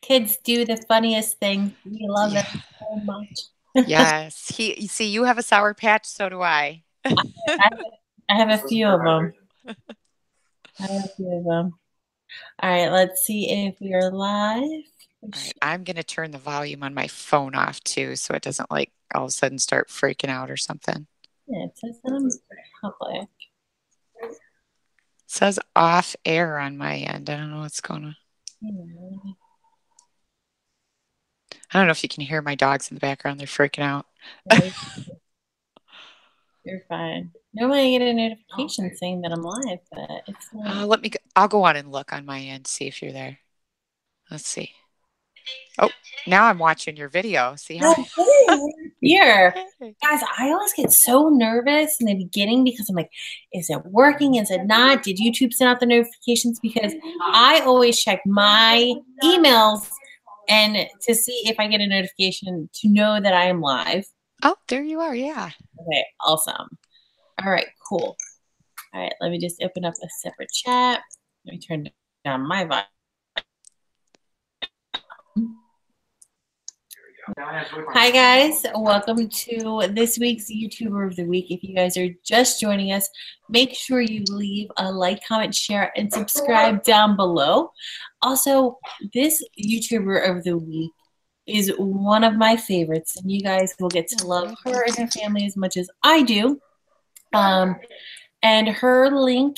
Kids do the funniest things. We love Yeah. them so much. Yes. You see, you have a sour patch, so do I. All I, I have a few of them. I have a few of them. All right, let's see if we are live. right. I'm going to turn the volume on my phone off too, so it doesn't like all of a sudden start freaking out or something. Yeah, it says that I'm public. It says off air on my end. I don't know what's going on. Yeah, I don't know if you can hear my dogs in the background. They're freaking out. right. You're fine. Normally I get a notification saying that I'm live, but it's not. I'll go on and look on my end, see if you're there. Let's see. Oh, now I'm watching your video. See how? No, hey, we're here. Hey. Guys, I always get so nervous in the beginning because I'm like, is it working? Is it not? Did YouTube send out the notifications? Because I always check my emails and to see if I get a notification to know that I am live. Oh, there you are. Yeah. Okay, awesome. All right, cool. All right, let me just open up a separate chat. Let me turn down my volume. Hi, guys. Welcome to this week's YouTuber of the Week. If you guys are just joining us, make sure you leave a like, comment, share, and subscribe down below. Also, this YouTuber of the Week is one of my favorites, and you guys will get to love her and her family as much as I do. And her link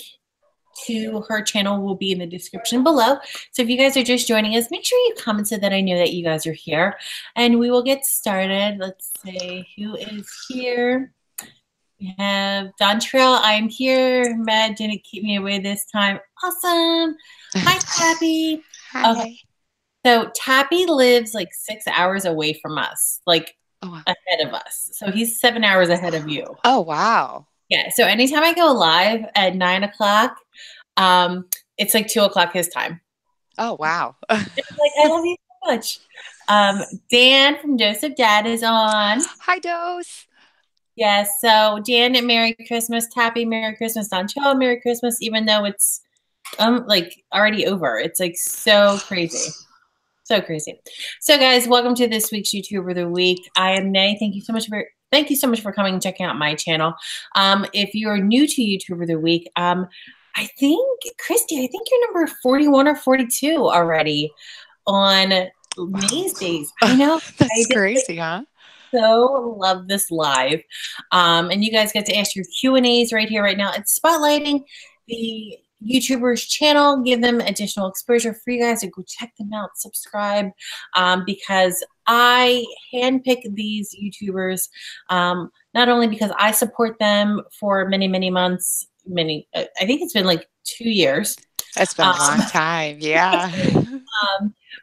to her channel will be in the description below. So if you guys are just joining us, make sure you comment so that I know that you guys are here. And we will get started. Let's see who is here. We have Dontrell. I'm here. Matt didn't keep me away this time. Awesome. Hi, Tappy. Hi. Okay. So Tappy lives like 6 hours away from us, like Oh, ahead of us. So he's 7 hours ahead of you. oh wow. Yeah. So anytime I go live at 9 o'clock, it's like 2 o'clock his time. Oh wow. It's like, I love you so much. Dan from Joseph Dad is on. Hi, Dose. Yes. So Dan, Merry Christmas. Tappy, Merry Christmas. Donchella, Merry Christmas. Even though it's like already over. It's like so crazy. So crazy. So guys, welcome to this week's YouTuber of the Week. I am Nay. Thank you so much for coming and checking out my channel. If you're new to YouTuber of the Week, I think Christy, I think you're number 41 or 42 already on Wow. May's days. I know. I That's just crazy, huh? so love this live. And you guys get to ask your Q&As right here, right now. It's spotlighting the YouTubers channel, give them additional exposure for you guys to go check them out, subscribe, because I handpick these YouTubers, not only because I support them for many, many months, I think it's been like 2 years. That's been a long time. Yeah.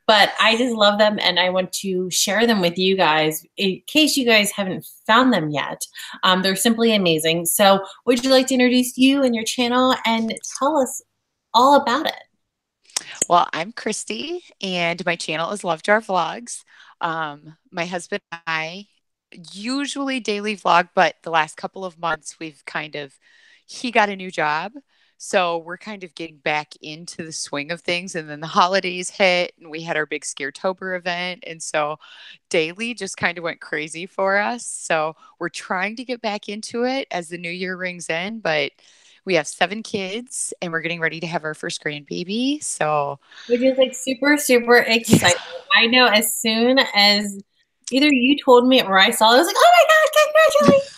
But I just love them and I want to share them with you guys in case you guys haven't found them yet. They're simply amazing. So would you like to introduce you and your channel and tell us all about it? Well, I'm Christy, and my channel is Love Jar Vlogs. My husband and I usually daily vlog, but the last couple of months he got a new job. So we're kind of getting back into the swing of things. And then the holidays hit and we had our big Scaretober event. And so daily just kind of went crazy for us. So we're trying to get back into it as the new year rings in, but we have 7 kids and we're getting ready to have our first grandbaby. So Which is like super, super exciting. I know as soon as either you told me or I saw it, I was like, oh my God, congratulations.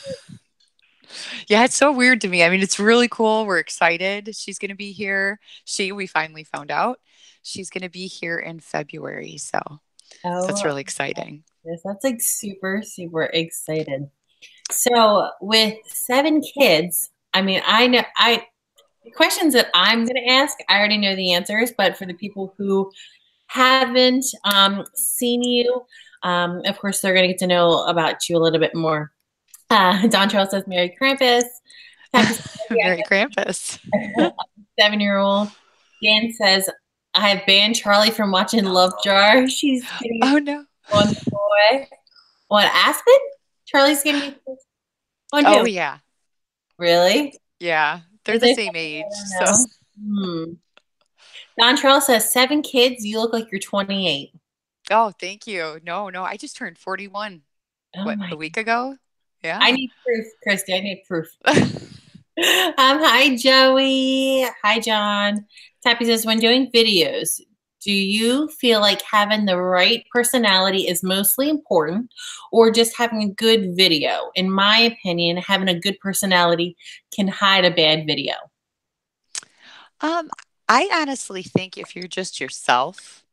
yeah, it's so weird to me. I mean, it's really cool. We're excited. She's going to be here. We finally found out she's going to be here in February. So that's Oh, really exciting. yes, that's like super, super excited. So with 7 kids, I mean, I know the questions that I'm going to ask, I already know the answers, but for the people who haven't seen you, of course, they're going to get to know about you a little bit more. Don Charles says, Merry Krampus. Happy Merry Krampus. 7-year-old. Dan says, I have banned Charlie from watching Love Jar. She's getting Oh, no. one boy. On Aspen? Charlie's going to be on Oh, who? yeah. Really? Yeah. They're Is the there same something age. I So don't know? Don Charles says 7 kids. You look like you're 28. Oh, thank you. No, no, I just turned 41, Oh what, my, a week ago? I Yeah. need proof, Christy. I need proof. Hi, Joey. Hi, John. Tappy says, when doing videos, do you feel like having the right personality is mostly important or just having a good video? In my opinion, having a good personality can hide a bad video. Um, I honestly think if you're just yourself,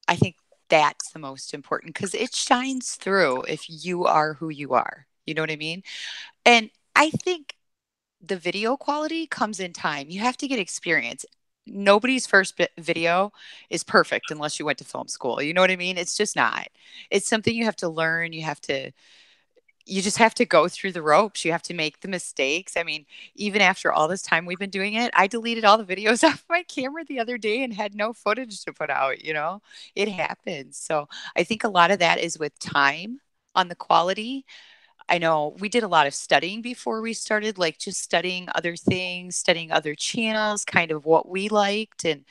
I think that's the most important because it shines through if you are who you are. You know what I mean? And I think the video quality comes in time. You have to get experience. Nobody's first video is perfect unless you went to film school. You know what I mean? It's just not. It's something you have to learn. You just have to go through the ropes. You have to make the mistakes. I mean, even after all this time we've been doing it, I deleted all the videos off my camera the other day and had no footage to put out, you know? It happens. So, I think a lot of that is with time on the quality. I know we did a lot of studying before we started, like just studying other things, studying other channels, kind of what we liked and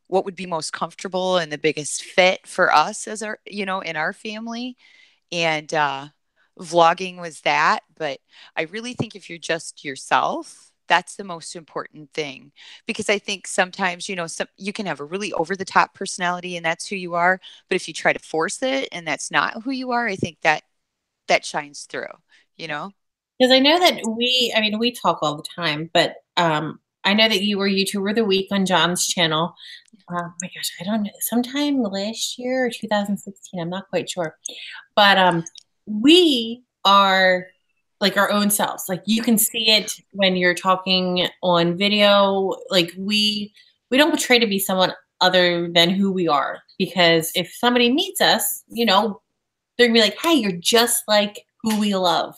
what would be most comfortable and the biggest fit for us as our, in our family. And vlogging was that. But I really think if you're just yourself, that's the most important thing because I think sometimes you can have a really over the top personality and that's who you are, but if you try to force it and that's not who you are, I think that shines through, you know? Because I know that I mean, we talk all the time, but I know that you were YouTuber of the Week on John's channel. Oh my gosh, I don't know, sometime last year or 2016, I'm not quite sure. But we are like our own selves. Like you can see it when you're talking on video. Like we don't portray to be someone other than who we are because if somebody meets us, they're gonna be like, "Hey, you're just like who we love."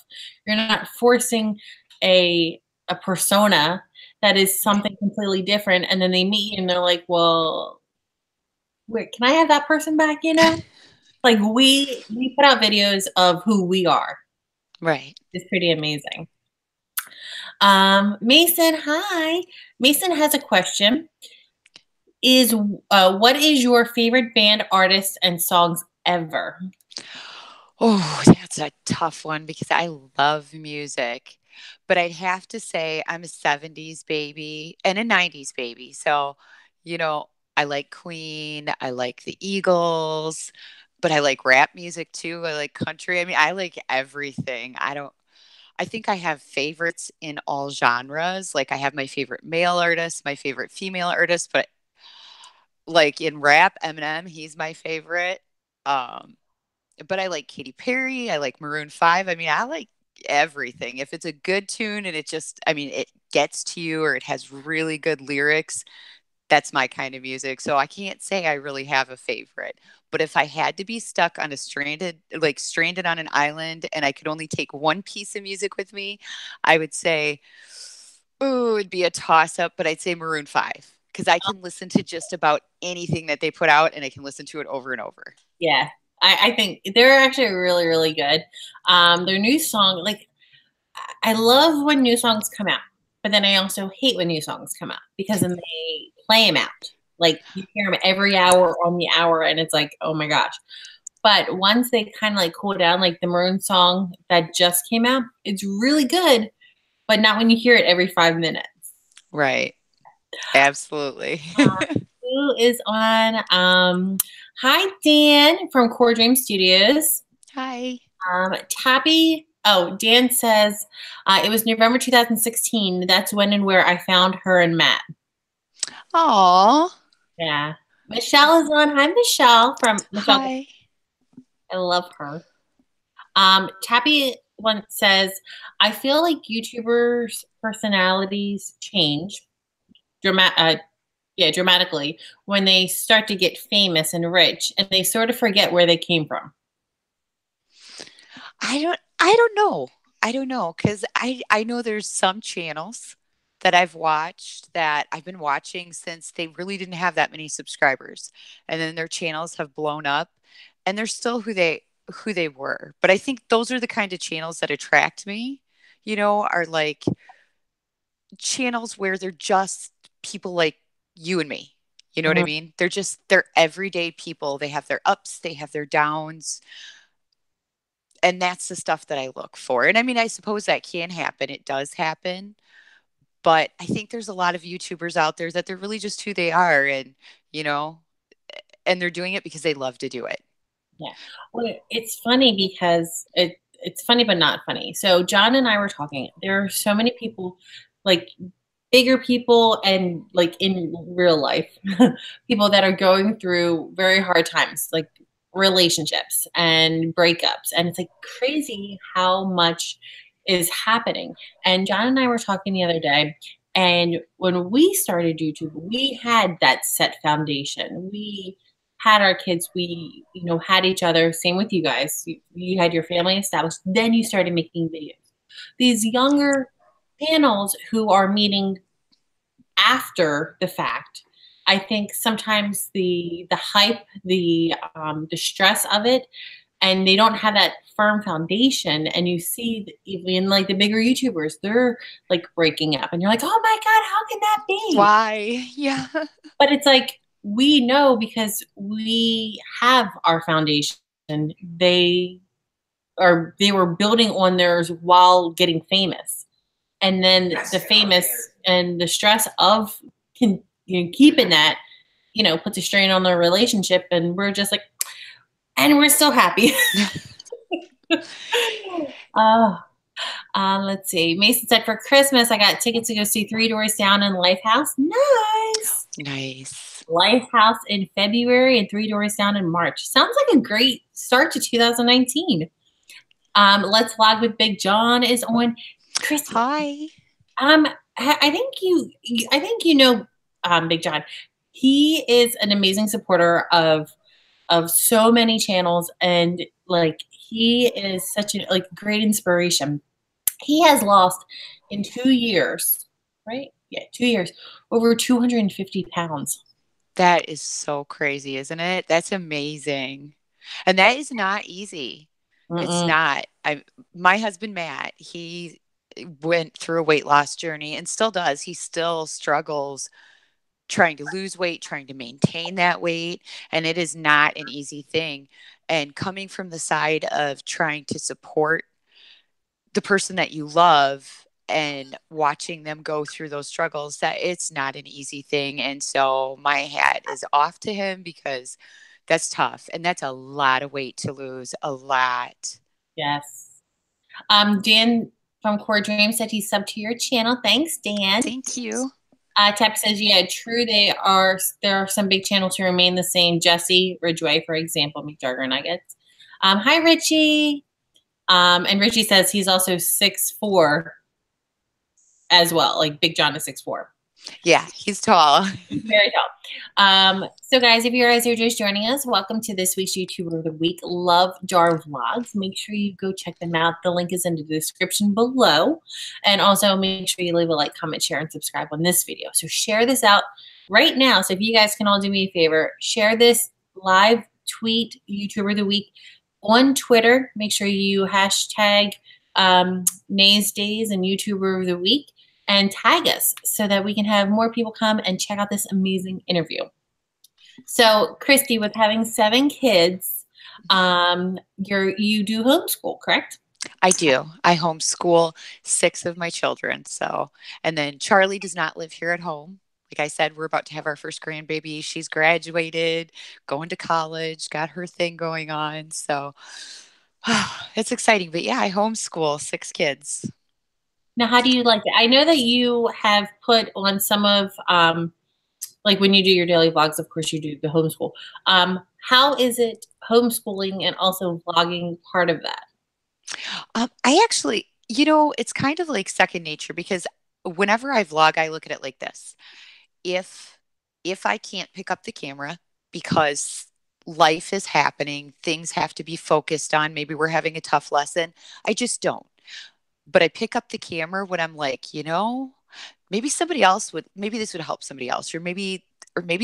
You're not forcing a persona that is something completely different, and then they meet you and they're like, "Well, wait, can I have that person back?" Like we put out videos of who we are. Right. It's pretty amazing. Mason, hi. Mason has a question. What is your favorite band, artist, and songs ever? Oh, that's a tough one because I love music. But I'd have to say I'm a 70s baby and a 90s baby. So, you know, I like Queen, I like the Eagles, but I like rap music too. I like country. I mean, I like everything. I think I have favorites in all genres. Like I have my favorite male artist, my favorite female artist, but like in rap, Eminem, he's my favorite. Um, but I like Katy Perry. I like Maroon 5. I mean, I like everything. If it's a good tune and it gets to you or it has really good lyrics, that's my kind of music. So I can't say I really have a favorite. But if I had to be stuck on stranded on an island and I could only take one piece of music with me, I would say, oh, it'd be a toss up, but I'd say Maroon 5 because I can listen to just about anything that they put out and I can listen to it over and over. Yeah, I think they're actually really, really good. Their new song, like I love when new songs come out, but then I also hate when new songs come out because then they play them out. Like you hear them every hour on the hour, and it's like, oh my gosh. But once they kind of like cool down, like the Maroon song that just came out, it's really good, but not when you hear it every 5 minutes. Right. Absolutely. Who is on? Hi, Dan from Core Dream Studios. Hi. Tabby. Oh, Dan says it was November 2016. That's when and where I found her and Matt. Aw. Yeah. Michelle is on. Hi, Michelle from Michelle. Hi. I love her. Tabby once says, I feel like YouTubers' personalities change dramatically when they start to get famous and rich, and they sort of forget where they came from. I don't know. I don't know because I know there's some channels that I've watched that I've been watching since they really didn't have that many subscribers. And then their channels have blown up and they're still who they were. But I think those are the kind of channels that attract me, are like channels where they're just people like you and me, You know what I Mhm. mean? They're everyday people. They have their ups, they have their downs. And that's the stuff that I look for. And I mean, I suppose that can happen. It does happen. But I think there's a lot of YouTubers out there that they're really just who they are. And, you know, and they're doing it because they love to do it. Yeah. Well, it's funny because it's funny but not funny. So John and I were talking. There are so many people, like bigger people and like in real life, people that are going through very hard times, like relationships and breakups. And it's like crazy how much is happening. And John and I were talking the other day, and when we started YouTube, we had that set foundation. We had our kids, we, had each other. Same with you guys. You had your family established. Then you started making videos. These younger channels who are meeting after the fact, I think sometimes the hype, the stress of it, and they don't have that firm foundation. And you see even like the bigger YouTubers, they're like breaking up, and you're like, oh my god, how can that be? Why? Yeah. But it's like we know because we have our foundation. They they were building on theirs while getting famous, and then the famous and the stress of keeping that, puts a strain on their relationship, and we're just like, and we're still happy. uh, let's see. Mason said for Christmas, I got tickets to go see Three Doors Down in Lifehouse. Nice. Nice. Lifehouse in February and Three Doors Down in March. Sounds like a great start to 2019. Let's Vlog with Big John is on. Chris, Hi. I think Big John. He is an amazing supporter of so many channels, and like he is such a great inspiration. He has lost in 2 years, right? Yeah, 2 years, over 250 pounds. That is so crazy, isn't it? That's amazing. And that is not easy. It's Mm-mm. not. My husband Matt, he went through a weight loss journey and still does. He still struggles trying to lose weight, trying to maintain that weight, and it is not an easy thing. And coming from the side of trying to support the person that you love and watching them go through those struggles, that it's not an easy thing. And so my hat is off to him because that's tough, and that's a lot of weight to lose, a lot. Yes. Dan from Core Dream said he subbed to your channel. Thanks, Dan. Thank you. Tep says, yeah, true. There are some big channels who remain the same. Jesse Ridgway, for example, McJarger Nuggets. Hi, Richie. And Richie says he's also 6'4" as well. Like Big John is 6'4". Yeah, he's tall. Very tall. So guys, if you guys are just joining us, welcome to this week's YouTuber of the Week, Love Jar Vlogs. Make sure you go check them out. The link is in the description below. And also make sure you leave a like, comment, share, and subscribe on this video. So share this out right now. So if you guys can all do me a favor, share this live tweet YouTuber of the Week on Twitter. Make sure you hashtag Nays Days and YouTuber of the Week, and tag us so that we can have more people come and check out this amazing interview. So, Christy, with having 7 kids, you do homeschool, correct? I do. I homeschool 6 of my children. So, and then Charlie does not live here at home. Like I said, we're about to have our first grandbaby. She's graduated, going to college, got her thing going on. So, it's exciting. But yeah, I homeschool 6 kids. Now, how do you like it? I know that you have put on some of, like when you do your daily vlogs, of course you do the homeschool. How is it homeschooling and also vlogging part of that? I actually, it's kind of like second nature because whenever I vlog, I look at it like this. If I can't pick up the camera because life is happening, things have to be focused on, maybe we're having a tough lesson, I just don't. But I pick up the camera when I'm like, maybe maybe this would help somebody else, or maybe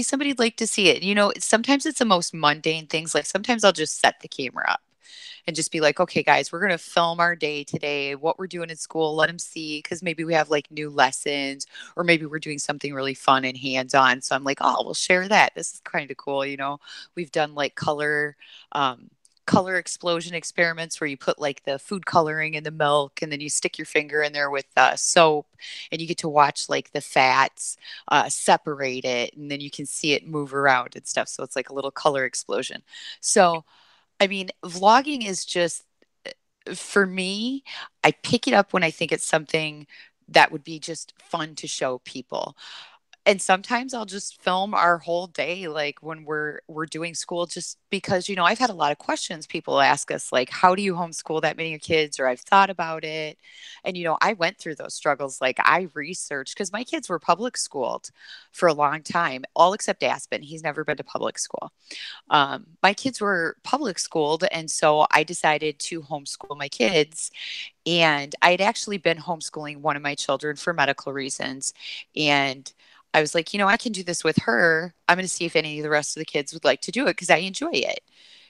somebody'd like to see it. Sometimes it's the most mundane things. Like sometimes I'll just set the camera up and just be like, okay, guys, we're going to film our day today, what we're doing in school, let them see, because maybe we have like new lessons, or maybe we're doing something really fun and hands on. So I'm like, oh, we'll share that. This is kind of cool. We've done like color explosion experiments where you put like the food coloring in the milk and then you stick your finger in there with soap, and you get to watch like the fats separate it, and then you can see it move around and stuff. So it's like a little color explosion. So, I mean, vlogging is just, for me, I pick it up when I think it's something that would be just fun to show people. And sometimes I'll just film our whole day, like when we're doing school, just because I've had a lot of questions. People ask us like, how do you homeschool that many kids, or I've thought about it. And I went through those struggles. Like, I researched, because my kids were public schooled for a long time, all except Aspen. He's never been to public school. My kids were public schooled, and so I decided to homeschool my kids. And I had actually been homeschooling one of my children for medical reasons. And I was like, I can do this with her. I'm going to see if any of the rest of the kids would like to do it, because I enjoy it.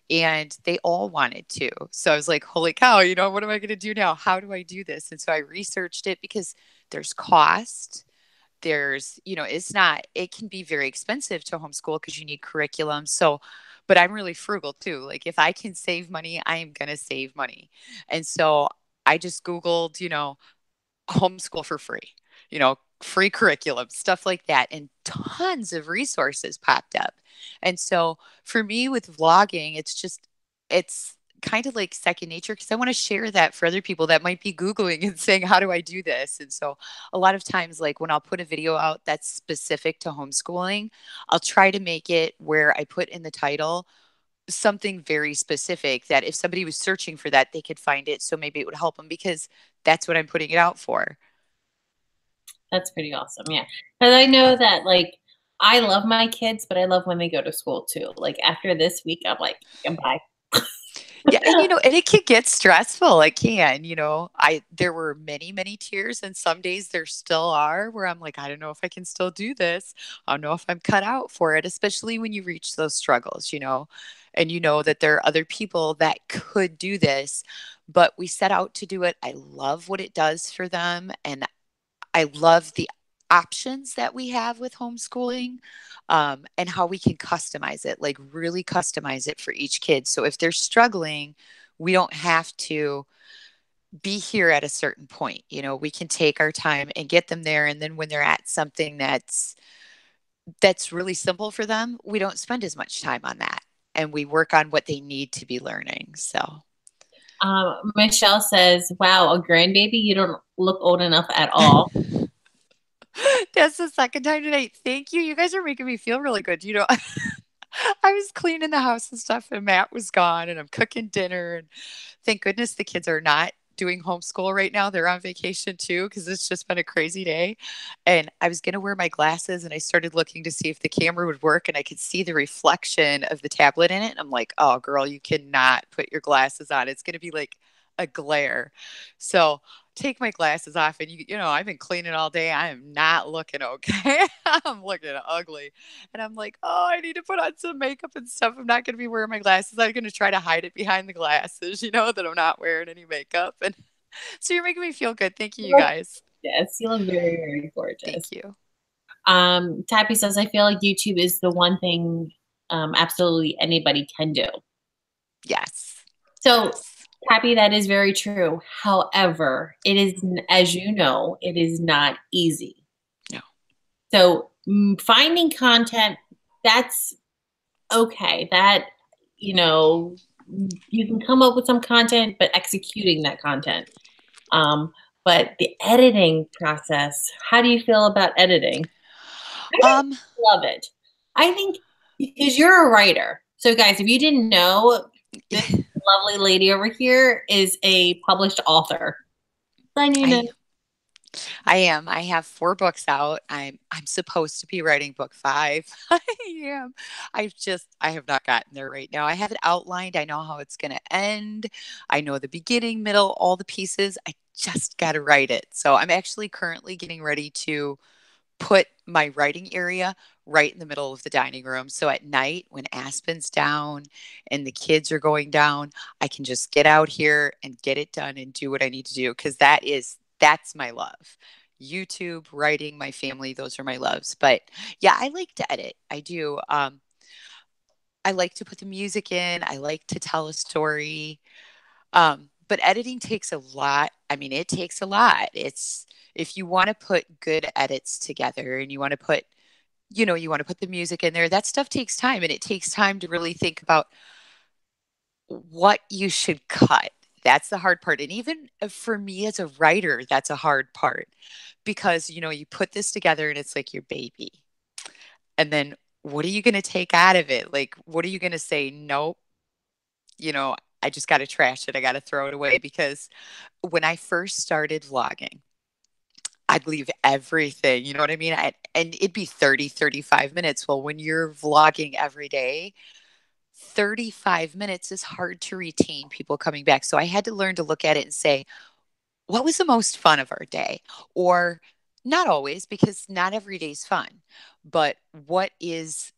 And they all wanted to. So I was like, holy cow, what am I going to do now? How do I do this? And so I researched it, because there's cost. It can be very expensive to homeschool because you need curriculum. So, but I'm really frugal too. Like, if I can save money, I am going to save money. And so I just Googled, homeschool for free, free curriculum, stuff like that. And tons of resources popped up. And so for me with vlogging, it's kind of like second nature, because I want to share that for other people that might be Googling and saying, how do I do this? And so a lot of times, like when I'll put a video out that's specific to homeschooling, I'll try to make it where I put in the title something very specific, that if somebody was searching for that, they could find it. So maybe it would help them, because that's what I'm putting it out for. That's pretty awesome. Yeah. Because I know that, like, I love my kids, but I love when they go to school too. Like, after this week, I'm like, goodbye. Yeah, and it can get stressful. It can, there were many, many tears, and some days there still are, where I'm like, I don't know if I can still do this. I don't know if I'm cut out for it, especially when you reach those struggles, and that there are other people that could do this, but we set out to do it. I love what it does for them, and I love the options that we have with homeschooling, and how we can customize it, like really customize it for each kid. So if they're struggling, we don't have to be here at a certain point. We can take our time and get them there. And then when they're at something that's really simple for them, we don't spend as much time on that. And we work on what they need to be learning. So Michelle says, wow, a grandbaby, you don't look old enough at all. that's the second time tonight. Thank you. You guys are making me feel really good. I was cleaning the house and stuff, and Matt was gone, and I'm cooking dinner. And thank goodness the kids are not doing homeschool right now. They're on vacation too, because it's just been a crazy day. And I was going to wear my glasses, and I started looking to see if the camera would work, and I could see the reflection of the tablet in it. And I'm like, oh, girl, you cannot put your glasses on. It's going to be like a glare. So take my glasses off, and I've been cleaning all day. I am not looking okay. I'm looking ugly. And I'm like, oh, I need to put on some makeup and stuff. I'm not going to be wearing my glasses. I'm going to try to hide it behind the glasses, that I'm not wearing any makeup. And so you're making me feel good. Thank you, you guys. Yes, you look very, very gorgeous. Thank you. Tappy says, I feel like YouTube is the one thing absolutely anybody can do. Yes. So, yes. Tappy, that is very true. However, it is, as you know, it is not easy. No. So finding content, that's okay. That, you can come up with some content, but executing that content. But the editing process, how do you feel about editing? I love it. I think because you're a writer. So guys, if you didn't know, this lovely lady over here is a published author. I am. I have 4 books out. I'm supposed to be writing book 5. I am. I have not gotten there right now. I have it outlined. I know how it's going to end. I know the beginning, middle, all the pieces. I just got to write it. So I'm actually currently getting ready to put my writing area right in the middle of the dining room. So at night, when Aspen's down and the kids are going down, I can just get out here and get it done and do what I need to do. Cause that's my love. YouTube, writing, my family, those are my loves. But yeah, I like to edit. I do. I like to put the music in. I like to tell a story. But editing takes a lot. I mean, it takes a lot. It's if you want to put good edits together and you want to put, you want to put the music in there, that stuff takes time, and it takes time to really think about what you should cut. That's the hard part. And even for me as a writer, that's a hard part because, you put this together and it's like your baby. And then what are you going to take out of it? Like, what are you going to say? Nope, I just got to trash it. I got to throw it away because when I first started vlogging, I'd leave everything, you know what I mean? And it'd be 30, 35 minutes. Well, when you're vlogging every day, 35 minutes is hard to retain people coming back. So I had to learn to look at it and say, what was the most fun of our day? Or not always, because not every day's fun, but what's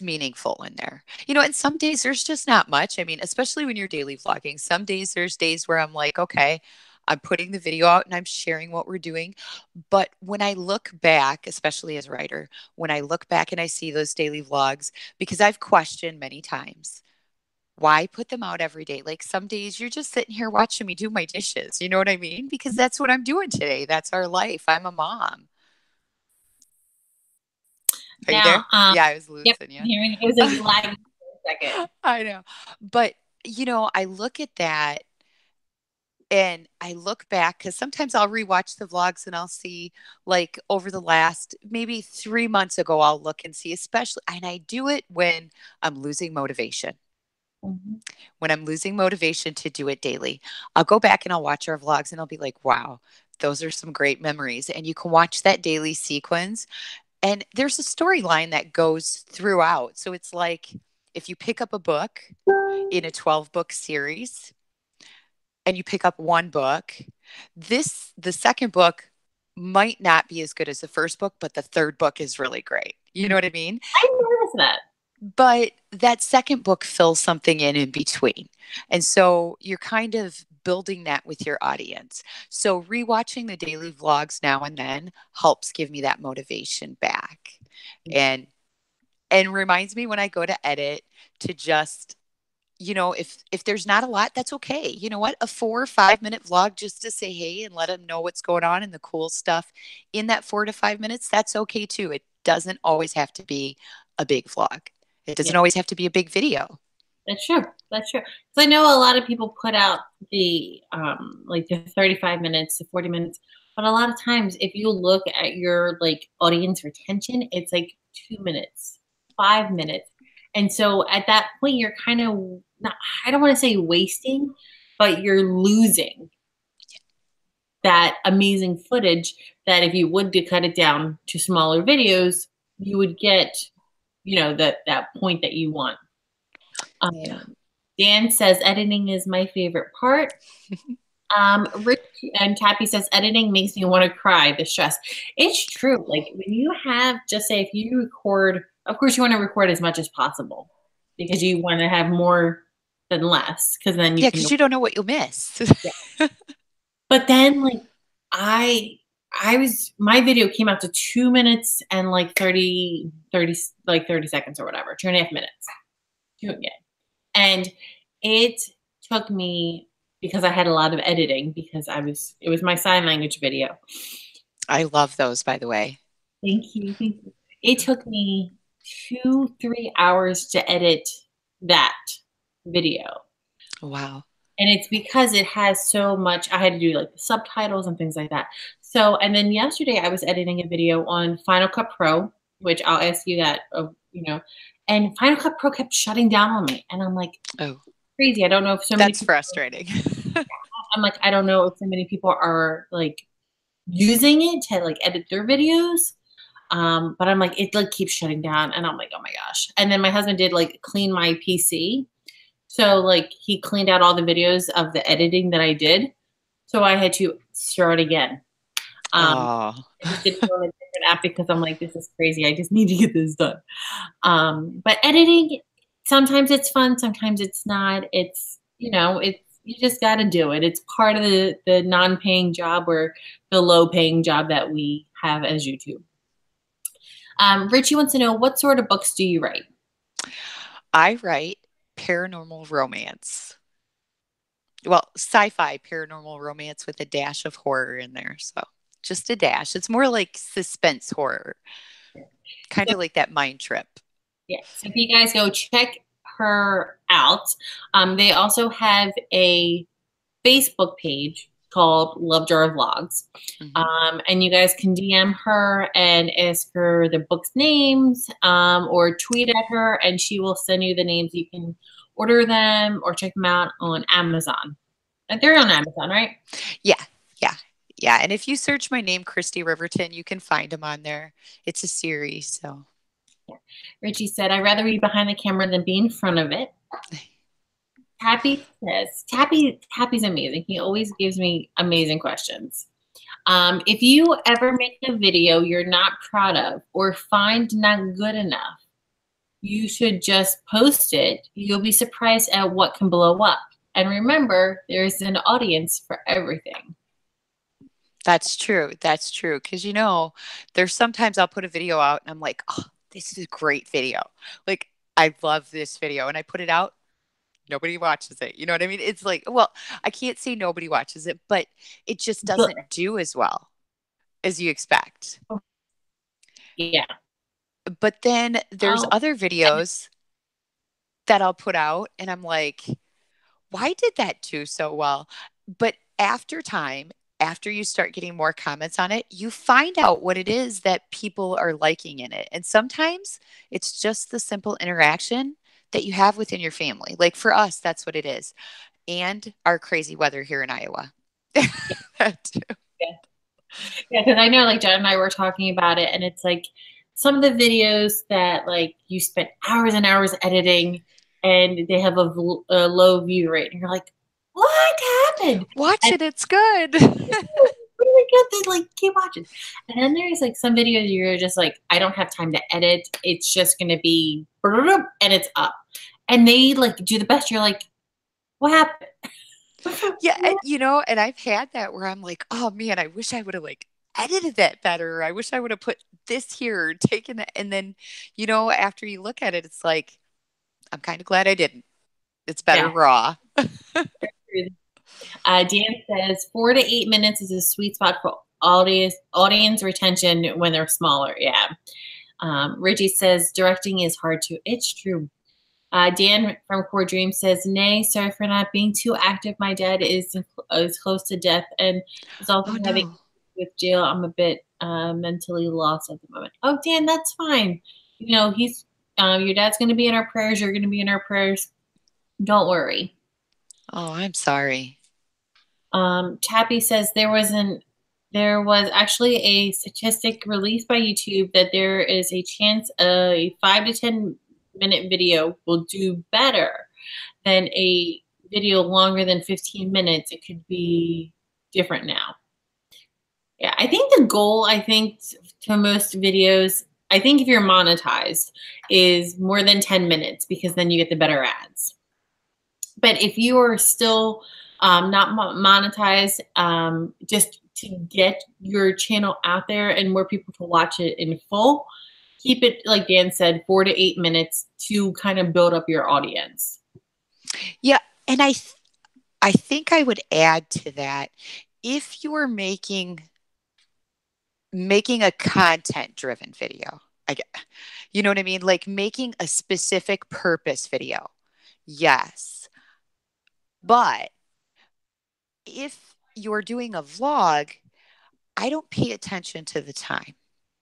meaningful in there. And some days there's just not much. I mean, especially when you're daily vlogging, some days there's days where I'm like, okay, I'm putting the video out and I'm sharing what we're doing. But when I look back, especially as a writer, when I look back and I see those daily vlogs, because I've questioned many times, why put them out every day? Like some days you're just sitting here watching me do my dishes. You know what I mean? Because that's what I'm doing today. That's our life. I'm a mom. Are you Now, there? Yeah, I was yep, losing you. hearing it was like lagging for a second. I know. But, I look at that and I look back because sometimes I'll rewatch the vlogs and I'll see, like, over the last maybe 3 months ago, I'll look and see, especially, and I do it when I'm losing motivation. Mhm. When I'm losing motivation to do it daily, I'll go back and I'll watch our vlogs and I'll be like, wow, those are some great memories. And you can watch that daily sequence. And there's a storyline that goes throughout. So it's like if you pick up a book in a 12 book series and you pick up one book, the second book might not be as good as the first book, but the third book is really great. You know what I mean? I noticed that. But that second book fills something in between. And so you're kind of building that with your audience. So rewatching the daily vlogs now and then helps give me that motivation back. And reminds me when I go to edit to just, if there's not a lot, that's okay. You know what? A 4 or 5 minute vlog just to say hey and let them know what's going on and the cool stuff in that 4 to 5 minutes, that's okay too. It doesn't always have to be a big vlog. It Yeah, doesn't always have to be a big video. that's true. That's true. So I know a lot of people put out the like the 35 minutes to 40 minutes, but a lot of times if you look at your like audience retention, it's like 2 minutes, 5 minutes. And so at that point you're kind of not, I don't want to say wasting, but you're losing that amazing footage that if you would to cut it down to smaller videos, you would get, that point that you want. Yeah. Dan says editing is my favorite part. Rich and Tappy says editing makes me want to cry. The stress. It's true. Like when you have, just say, if you record, of course you want to record as much as possible because you want to have more than less because then you Yeah, can. because you don't know what you'll miss. Yeah. But then like my video came out to 2 minutes and like 30 seconds or whatever, 2.5 minutes. Yeah. And it took me, because I had a lot of editing because it was my sign language video. I love those, by the way. Thank you. Thank you. It took me 2-3 hours to edit that video. Wow. And it's because it has so much, I had to do like the subtitles and things like that. So, and then yesterday I was editing a video on Final Cut Pro, which I'll ask you that, and Final Cut Pro kept shutting down on me. And I'm like, oh, crazy. I don't know if so many that's people, frustrating. I'm like, I don't know if so many people are like using it to like edit their videos. But I'm like, it like keeps shutting down. And I'm like, oh my gosh. And then my husband did like clean my PC. So like he cleaned out all the videos of the editing that I did. So I had to start again. Oh. I just did it on a different an app because I'm like, this is crazy. I just need to get this done. But editing, sometimes it's fun, sometimes it's not. It's, it's, you just got to do it. It's part of the non-paying job or the low-paying job that we have as YouTube. Richie wants to know, what sort of books do you write? I write paranormal romance. Well, sci-fi paranormal romance with a dash of horror in there. So just a dash. It's more like suspense horror, kind So, of like that Mind Trip. yeah. So if you guys go check her out, they also have a Facebook page called Love Jar Vlogs. And you guys can DM her and ask her the book's names, or tweet at her and she will send you the names. You can order them or check them out on Amazon. They're on Amazon, right? Yeah, yeah, yeah. And if you search my name, Christy Riverton, you can find them on there. It's a series, so. Yeah. Richie said, I'd rather be behind the camera than be in front of it. Tappy says, Tappy's amazing. He always gives me amazing questions. If you ever make a video you're not proud of or find not good enough, you should just post it. You'll be surprised at what can blow up. And remember, there's an audience for everything. That's true. That's true. Because, there's sometimes I'll put a video out and I'm like, oh, this is a great video. Like, I love this video. And I put it out. Nobody watches it. You know what I mean? It's like, well, I can't say nobody watches it, but it just doesn't do as well as you expect. Yeah. But then there's other videos that I'll put out and I'm like, why did that do so well? But after time, after you start getting more comments on it, you find out what it is that people are liking in it. And sometimes it's just the simple interaction that you have within your family. Like for us, that's what it is. And our crazy weather here in Iowa. That too. Yeah, because I know like Jen and I were talking about it, and it's like some of the videos that like you spent hours and hours editing and they have a low view rate, and you're like, what happened? Watch it, it's good. Really good. They like keep watching. And then there's like some videos you're just like, I don't have time to edit. It's just gonna be and it's up. And they like do the best. You're like, what happened? Yeah, and I've had that where I'm like, oh man, I wish I would have like edited that better. I wish I would have put this here or taken that. And then, after you look at it, it's like, I'm kind of glad I didn't. It's better raw. Dan says 4 to 8 minutes is a sweet spot for audience retention when they're smaller. Yeah. Richie says directing is hard too. It's true. Dan from Core Dream says, nay, sorry for not being too active. My dad is close to death and is also having with jail. I'm a bit mentally lost at the moment. Oh, Dan, that's fine. He's your dad's going to be in our prayers. You're going to be in our prayers. Don't worry. Oh, I'm sorry. Tappy says there was actually a statistic released by YouTube that there is a chance a 5 to 10 minute video will do better than a video longer than 15 minutes. It could be different now. Yeah, I think the goal, to most videos, I think if you're monetized, is more than 10 minutes because then you get the better ads. But if you are still not monetized, just to get your channel out there and more people to watch it in full, keep it, like Dan said, 4 to 8 minutes to kind of build up your audience. Yeah, and I think I would add to that, if you are making a content-driven video, you know what I mean? Like making a specific purpose video. Yes. But if you're doing a vlog, I don't pay attention to the time.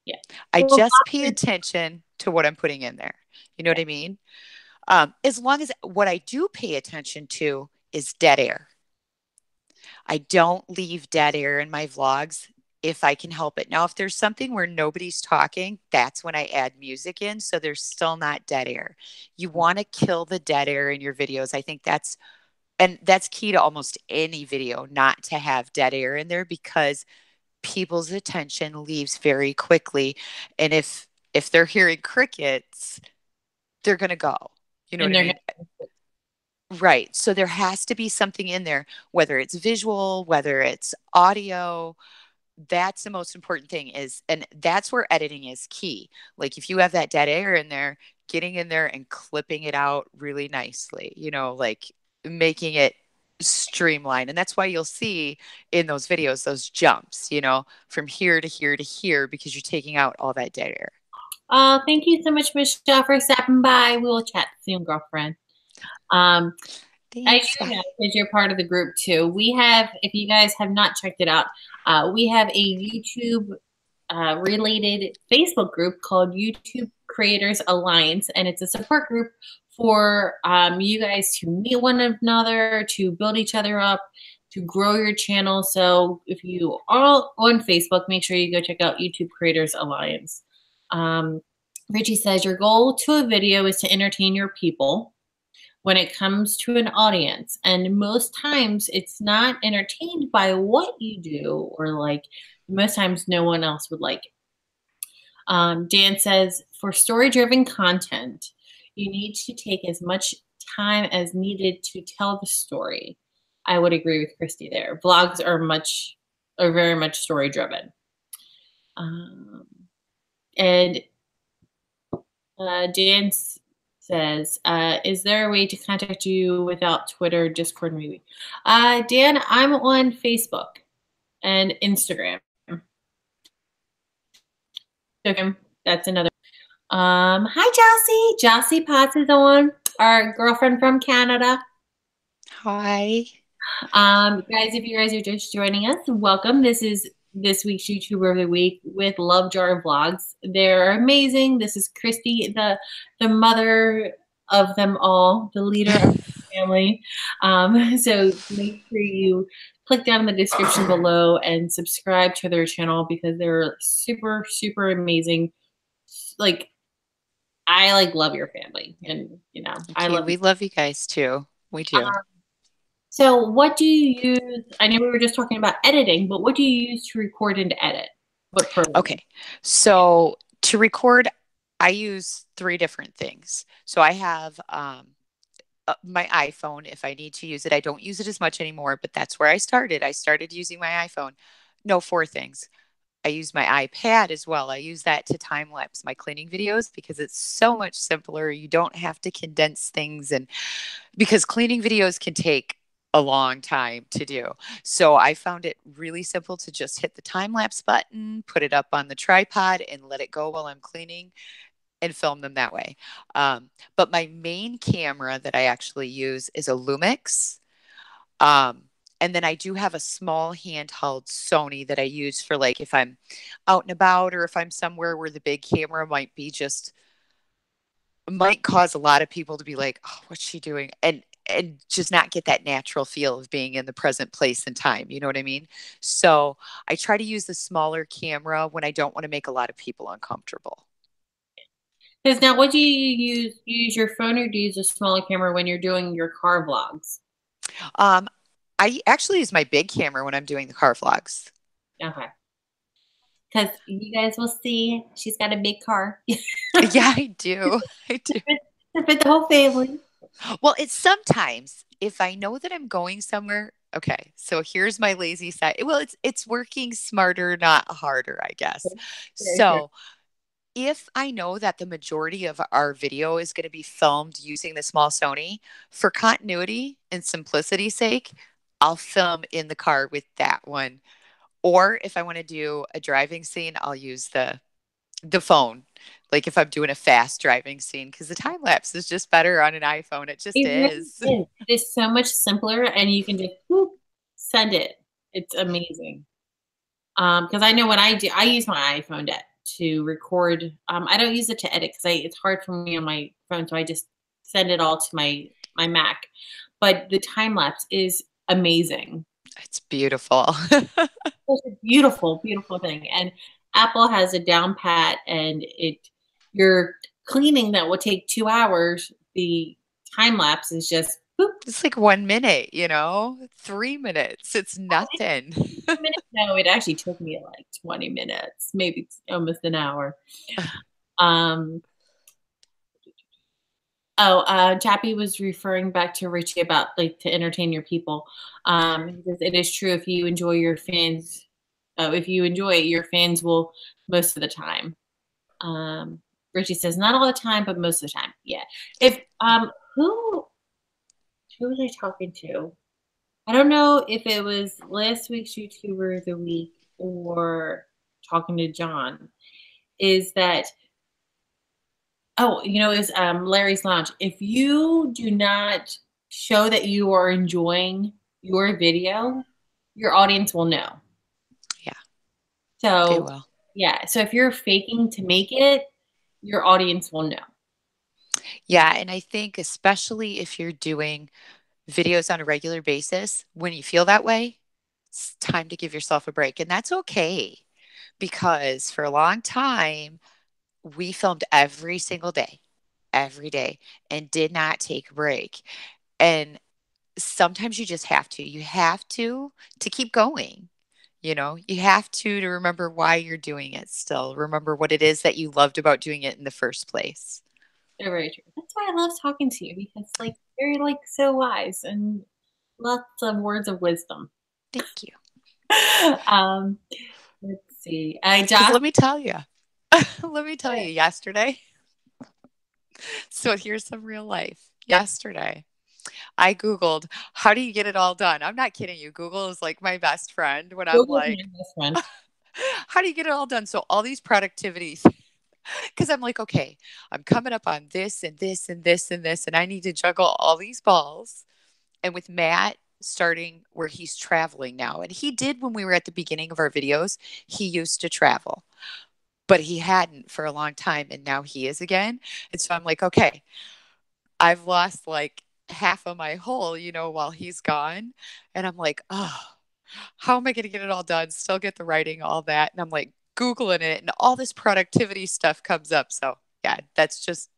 Yeah. I just pay attention to what I'm putting in there. You know what I mean? As long as what I do pay attention to is dead air. I don't leave dead air in my vlogs if I can help it. Now, if there's something where nobody's talking, that's when I add music in. So there's still not dead air. You want to kill the dead air in your videos. I think that's key to almost any video, not to have dead air in there, because people's attention leaves very quickly. And if they're hearing crickets, they're going to go. You know what And I they're mean? Right. So there has to be something in there, whether it's visual, whether it's audio. That's the most important thing is, and that's where editing is key. Like if you have that dead air in there, getting in there and clipping it out really nicely, like making it streamlined. And that's why you'll see in those videos those jumps, from here to here to here, because you're taking out all that dead air. thank you so much, Michelle, for stopping by. We will chat soon, girlfriend. Um, I Thanks. do Bye. know because you're part of the group too. We have, if you guys have not checked it out, we have a YouTube related Facebook group called YouTube Creators Alliance, and it's a support group for you guys to meet one another, to build each other up, to grow your channel. So if you are on Facebook, make sure you go check out YouTube Creators Alliance. Richie says your goal to a video is to entertain your people when it comes to an audience. And most times it's not entertained by what you do, or like most times no one else would like it. Dan says for story driven content, you need to take as much time as needed to tell the story. I would agree with Christy there. Vlogs are very much story driven. And Dan says, is there a way to contact you without Twitter, Discord, maybe? Dan, I'm on Facebook and Instagram. Okay, that's another. Hi, Josie. Josie Potts is on, our girlfriend from Canada. Hi. Guys, if you guys are just joining us, welcome. This is this week's YouTuber of the Week with Love Jar Vlogs. They're amazing. This is Christy, the mother of them all, the leader of the family. So make sure you click down in the description below and subscribe to their channel because they're super, super amazing. Like, I love your family, and I love We you. love you guys too. We do. So what do you use? I know we were just talking about editing, but what do you use to record and to edit? What program? Okay. So to record, I use 3 different things. So I have my iPhone if I need to use it. I don't use it as much anymore, but that's where I started. I started using my iPhone. No, 4 things. I use my iPad as well. I use that to time lapse my cleaning videos because it's so much simpler. You don't have to condense things, and because cleaning videos can take a long time to do. So I found it really simple to just hit the time lapse button, put it up on the tripod, and let it go while I'm cleaning and film them that way. But my main camera that I actually use is a Lumix. And then I do have a small handheld Sony that I use for like if I'm out and about or if I'm somewhere where the big camera might cause a lot of people to be like, oh, what's she doing? And just not get that natural feel of being in the present place and time. You know what I mean? So I try to use the smaller camera when I don't want to make a lot of people uncomfortable. Because now, what do you use? You use your phone, or do you use a smaller camera when you're doing your car vlogs? Um, I actually use my big camera when I'm doing the car vlogs. Okay. Because you guys will see, she's got a big car. Yeah, I do. I do. To fit the whole family. Well, it's sometimes if I know that I'm going somewhere. Okay, so here's my lazy side. Well, it's working smarter, not harder, I guess. Very true. So if I know that the majority of our video is going to be filmed using the small Sony, for continuity and simplicity's sake, I'll film in the car with that one. Or if I want to do a driving scene, I'll use the phone. Like if I'm doing a fast driving scene, because the time lapse is just better on an iPhone. It just It really is. is. It's so much simpler, and you can just whoop, send it. It's amazing. Because I know when I use my iPhone to record. I don't use it to edit because it's hard for me on my phone, so I just send it all to my Mac. But the time lapse is amazing. It's beautiful. It's a beautiful, beautiful thing. And Apple has a down pat, and your cleaning that will take 2 hours, the time lapse is just It's like 1 minute, 3 minutes. It's Oh, it's nothing. 2 minutes. No, it actually took me like 20 minutes, maybe almost an hour. Um, Chappie was referring back to Richie about like to entertain your people. He says it is true if you enjoy your fans, if you enjoy it, your fans will most of the time. Richie says not all the time, but most of the time. Yeah. If who was I talking to? I don't know if it was last week's YouTuber of the week or talking to John. Is that is Larry's Lounge. If you do not show that you are enjoying your video, your audience will know. Yeah, they So, will. yeah. So if you're faking to make it, your audience will know. Yeah. And I think, especially if you're doing videos on a regular basis, when you feel that way, it's time to give yourself a break. And that's okay because for a long time, we filmed every day, and did not take a break. And sometimes you just have to. You have to keep going. You have to remember why you're doing it still. Remember what it is that you loved about doing it in the first place. They're very true. That's why I love talking to you because like you're like so wise and lots of words of wisdom. Thank you. um, let's see. Because Josh. let me tell you, yesterday. So here's some real life. Yesterday, I Googled, how do you get it all done? I'm not kidding you. Google is like my best friend when I'm Google's my like, best friend. how do you get it all done? So all these productivities, because I'm like, okay, I'm coming up on this and this and this and this, and I need to juggle all these balls. And with Matt starting where he's traveling now, and he did when we were at the beginning of our videos, he used to travel, but he hadn't for a long time. And now he is again. And so I'm like, okay, I've lost like half of my whole, while he's gone. And I'm like, oh, how am I going to get it all done? Still get the writing, all that. And I'm like Googling it, and all this productivity stuff comes up. So yeah, that's just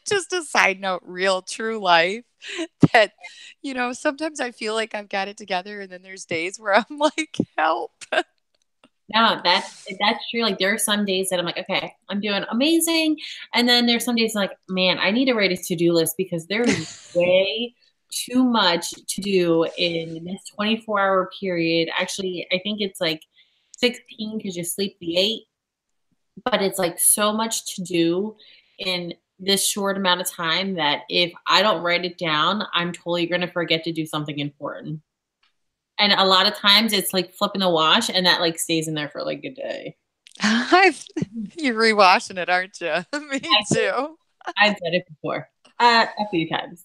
just a side note, real true life that, sometimes I feel like I've got it together. And then there's days where I'm like, help. No, that's true. Like there are some days that I'm like, okay, I'm doing amazing, and then there's some days like, man, I need to write a to-do list because there is way too much to do in this 24-hour period. Actually, I think it's like 16 because you sleep the 8, but it's like so much to do in this short amount of time that if I don't write it down, I'm totally going to forget to do something important. And a lot of times it's like flipping the wash and that like stays in there for like a day. You're rewashing it, aren't you? Me too. I've said it before a few times.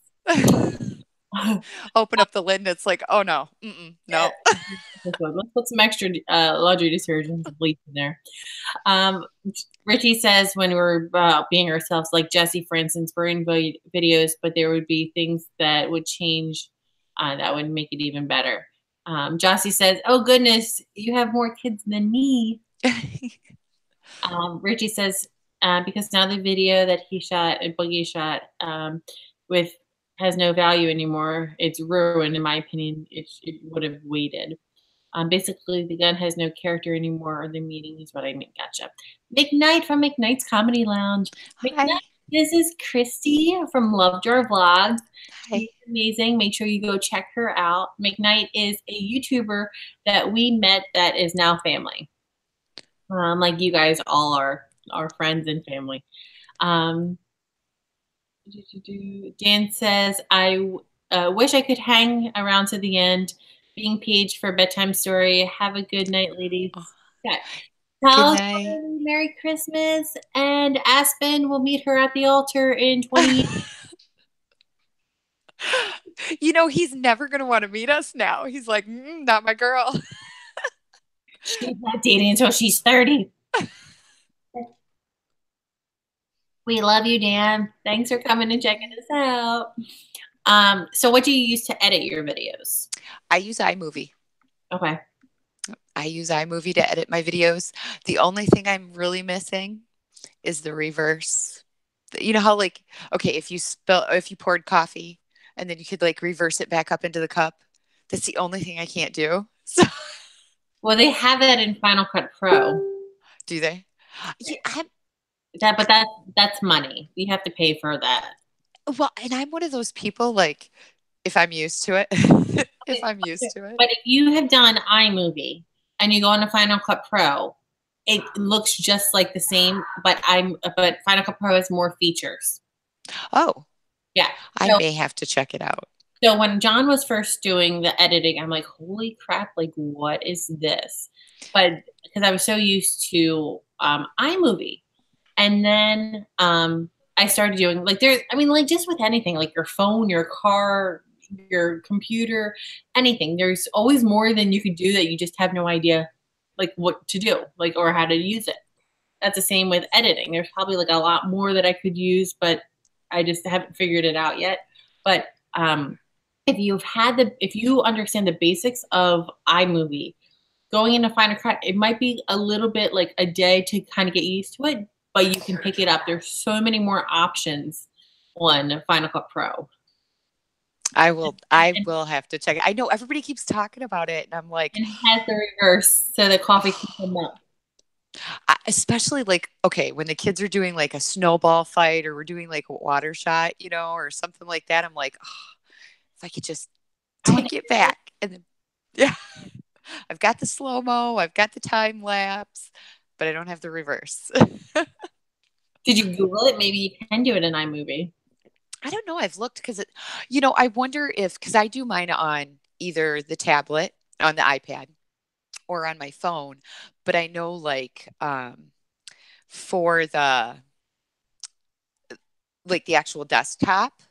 Open up the lid and it's like, oh no, no. Let's put some extra laundry detergent and bleach in there. Richie says when we're being ourselves, like Jesse, for instance, we're in videos, but there would be things that would change that would make it even better. Jossie says, oh goodness, you have more kids than me. Richie says, because now the video that he shot and Boogie shot with has no value anymore. It's ruined, in my opinion. It would have waited. Basically, the gun has no character anymore, or the meaning is what I mean. Gotcha. McKnight from McKnight's Comedy Lounge. McKnight, this is Christy from Love Jar Vlogs. Hi. She's amazing. Make sure you go check her out. McKnight is a YouTuber that we met that is now family. Like you guys all are our friends and family. Dan says, I wish I could hang around to the end, being paged for a bedtime story. Have a good night, ladies. Okay. Tell us Merry Christmas, and Aspen will meet her at the altar in 20 years. He's never going to want to meet us now. He's like, not my girl. She's not dating until she's 30. We love you, Dan. Thanks for coming and checking us out. So what do you use to edit your videos? I use iMovie. Okay. I use iMovie to edit my videos. The only thing I'm really missing is the reverse. You know how like, okay, if you poured coffee and then you could like reverse it back up into the cup. That's the only thing I can't do. So Well, they have that in Final Cut Pro. do they? Yeah, But that's money. You have to pay for that. well, and I'm one of those people like if I'm used to it, if I'm used to it. But if you have done iMovie and you go into Final Cut Pro, it looks just like the same, but Final Cut Pro has more features. Oh, Yeah. I So, may have to check it out. so when John was first doing the editing, I'm like, holy crap, like what is this? But because I was so used to iMovie. And then I started doing like I mean, like just with anything, like your phone, your car, your computer, anything. There's always more than you could do that you just have no idea like what to do, like or how to use it. That's the same with editing. There's probably like a lot more that I could use, but I just haven't figured it out yet. But if you understand the basics of iMovie, going into Final Cut, it might be a little bit like a day to kind of get used to it, but you can pick it up. There's so many more options on Final Cut Pro. I will have to check it. I know everybody keeps talking about it, and I'm like, And it has the reverse, so the coffee can come up. especially like, okay, when the kids are doing like a snowball fight or we're doing like a water shot, or something like that, I'm like, oh, if I could just take it back. And then, yeah, I've got the slow mo, I've got the time lapse, but I don't have the reverse. Did you Google it? Maybe you can do it in iMovie. I don't know. I've looked because I wonder if, because I do mine on either the tablet, on the iPad, or on my phone, but I know like for the actual desktop,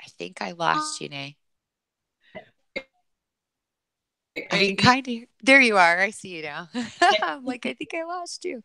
I think I lost you, Nay. I can kind of. There you are. I see you now. I'm like, I think I lost you.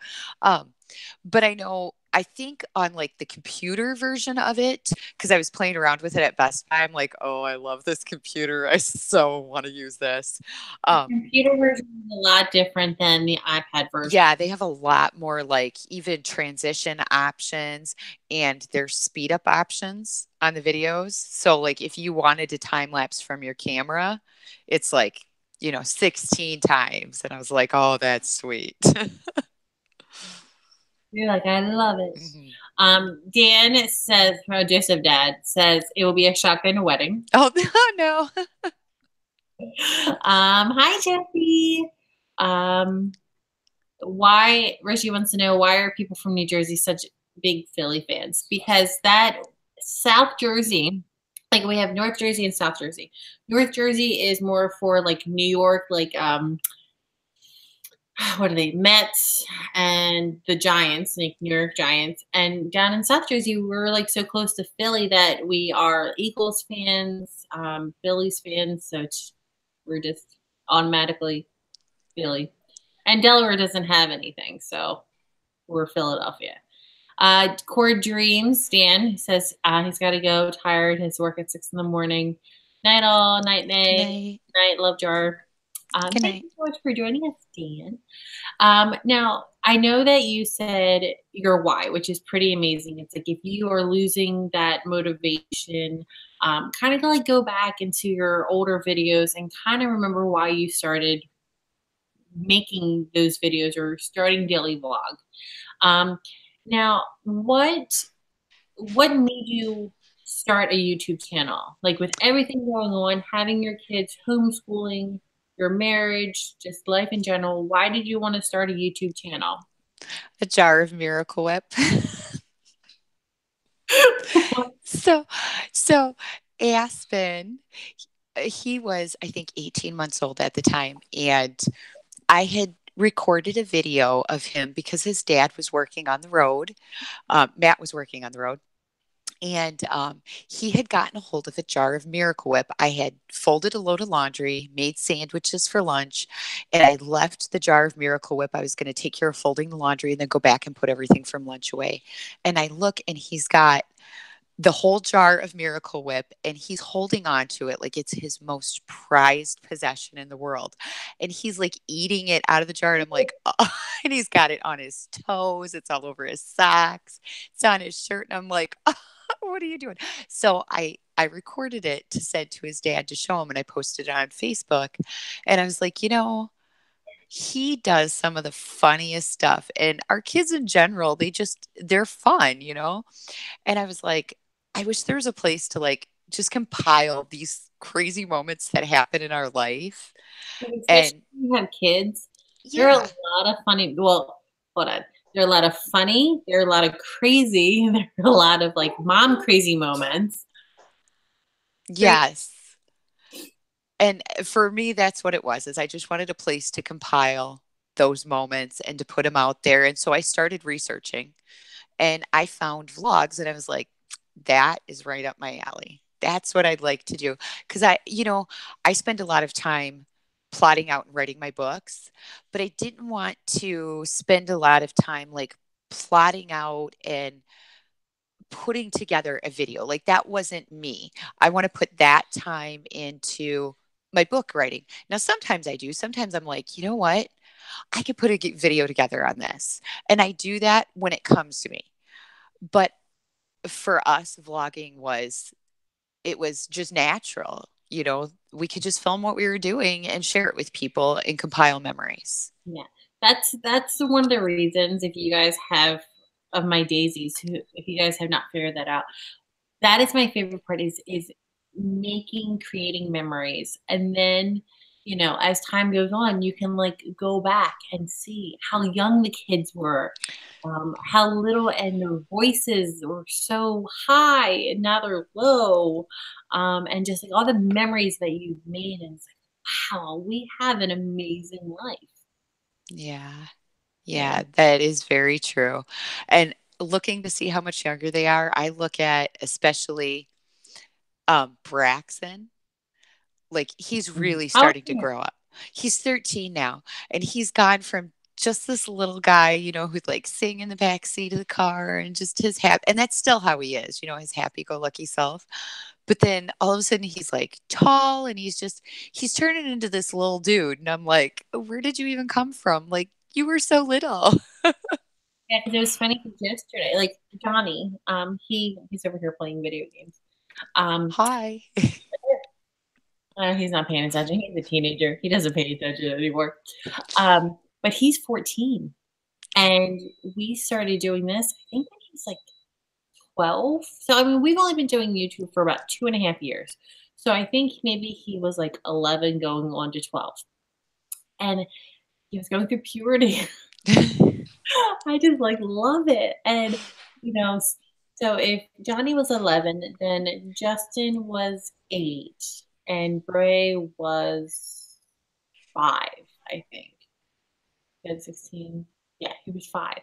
But I know. I think on like the computer version of it, because I was playing around with it at Best Buy. I'm like, oh, I love this computer. I so want to use this. The computer version is a lot different than the iPad version. Yeah, they have a lot more like even transition options and their speed up options on the videos. So like if you wanted to time lapse from your camera, it's like 16 times. And I was like, oh, that's sweet. You're like, I love it. Dan says, Joseph Dad says, it will be a shotgun wedding. Oh, no. Hi, Jeffy. Rishi wants to know, why are people from New Jersey such big Philly fans? Because that South Jersey, like we have North Jersey and South Jersey. North Jersey is more for like New York, like what are they, Mets and the Giants, like New York Giants. And down in South Jersey, we're like so close to Philly that we are Eagles fans, Phillies fans. So we're just automatically Philly. And Delaware doesn't have anything, so we're Philadelphia. Core Dreams, Dan says he's got to go, tired, his work at 6 a.m. Night all, night, night, night, love jar. Thank you so much for joining us, Dan. Now, I know that you said your why, which is pretty amazing. It's like if you are losing that motivation, kind of like go back into your older videos and kind of remember why you started making those videos or starting daily vlog. Now, what made you start a YouTube channel? Like with everything going on, having your kids, homeschooling, your marriage, just life in general, why did you want to start a YouTube channel? A jar of Miracle Whip. So Aspen, he was, I think, 18 months old at the time. And I had recorded a video of him because his dad was working on the road. Matt was working on the road. And he had gotten a hold of a jar of Miracle Whip. I had folded a load of laundry, made sandwiches for lunch, and I left the jar of Miracle Whip. I was going to take care of folding the laundry and then go back and put everything from lunch away. And I look, and he's got the whole jar of Miracle Whip, and he's holding on to it like it's his most prized possession in the world. And he's like eating it out of the jar. And I'm like, oh, and he's got it on his toes. It's all over his socks. It's on his shirt. And I'm like, oh. What are you doing? So I recorded it to send to his dad to show him, and I posted it on Facebook. And I was like, he does some of the funniest stuff. And our kids in general, they're fun. And I was like, I wish there was a place to like just compile these crazy moments that happen in our life. Especially And when you have kids. There are yeah, a lot of funny, well, hold on. There are a lot of funny, there are a lot of crazy, there are a lot of like mom crazy moments. Crazy. yes. And for me, that's what it was, is I just wanted a place to compile those moments and to put them out there. And so I started researching and I found vlogs and I was like, that is right up my alley. That's what I'd like to do. Cause I spend a lot of time plotting out and writing my books, but I didn't want to spend a lot of time like plotting out and putting together a video. Like that wasn't me. I want to put that time into my book writing. Now, sometimes I do. Sometimes I'm like, you know what? I could put a video together on this. And I do that when it comes to me. But for us, vlogging it was just natural. We could just film what we were doing and share it with people and compile memories. Yeah. That's one of the reasons if you guys have of my daisies, if you guys have not figured that out, that is my favorite part is creating memories. And then, as time goes on, you can like go back and see how young the kids were, how little, and their voices were so high and now they're low. And just like all the memories that you've made, and it's like, wow, we have an amazing life. Yeah. Yeah. Yeah, that is very true. And looking to see how much younger they are, I look at especially Braxton. Like he's really Oh, starting to grow up. He's 13 now, and he's gone from just this little guy, who'd like sing in the back seat of the car and just his happy, and that's still how he is, his happy-go-lucky self. But then all of a sudden he's like tall and he's turning into this little dude. And I'm like, where did you even come from? Like you were so little. yeah, because it was funny 'cause yesterday, like Johnny, he's over here playing video games. Um, Hi. he's not paying attention. He's a teenager. He doesn't pay attention anymore. But he's 14, and we started doing this. I think when he was like 12. So I mean, we've only been doing YouTube for about 2.5 years. So I think maybe he was like 11, going on to 12, and he was going through puberty. I just like love it. And, you know, so if Johnny was 11, then Justin was 8, and Bray was 5, I think. He had 16. Yeah, he was 5.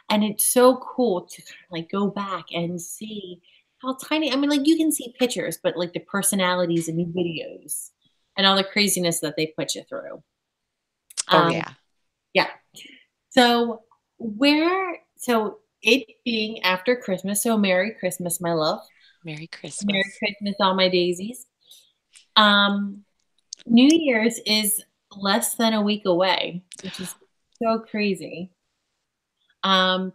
And it's so cool to kind of like go back and see how tiny, I mean, like you can see pictures, but like the personalities in the videos and all the craziness that they put you through. Oh Um, yeah. yeah. So it being after Christmas, so Merry Christmas, my love. Merry Merry Christmas. Christmas, all my daisies. Um, New Year's is less than a week away, which is so crazy.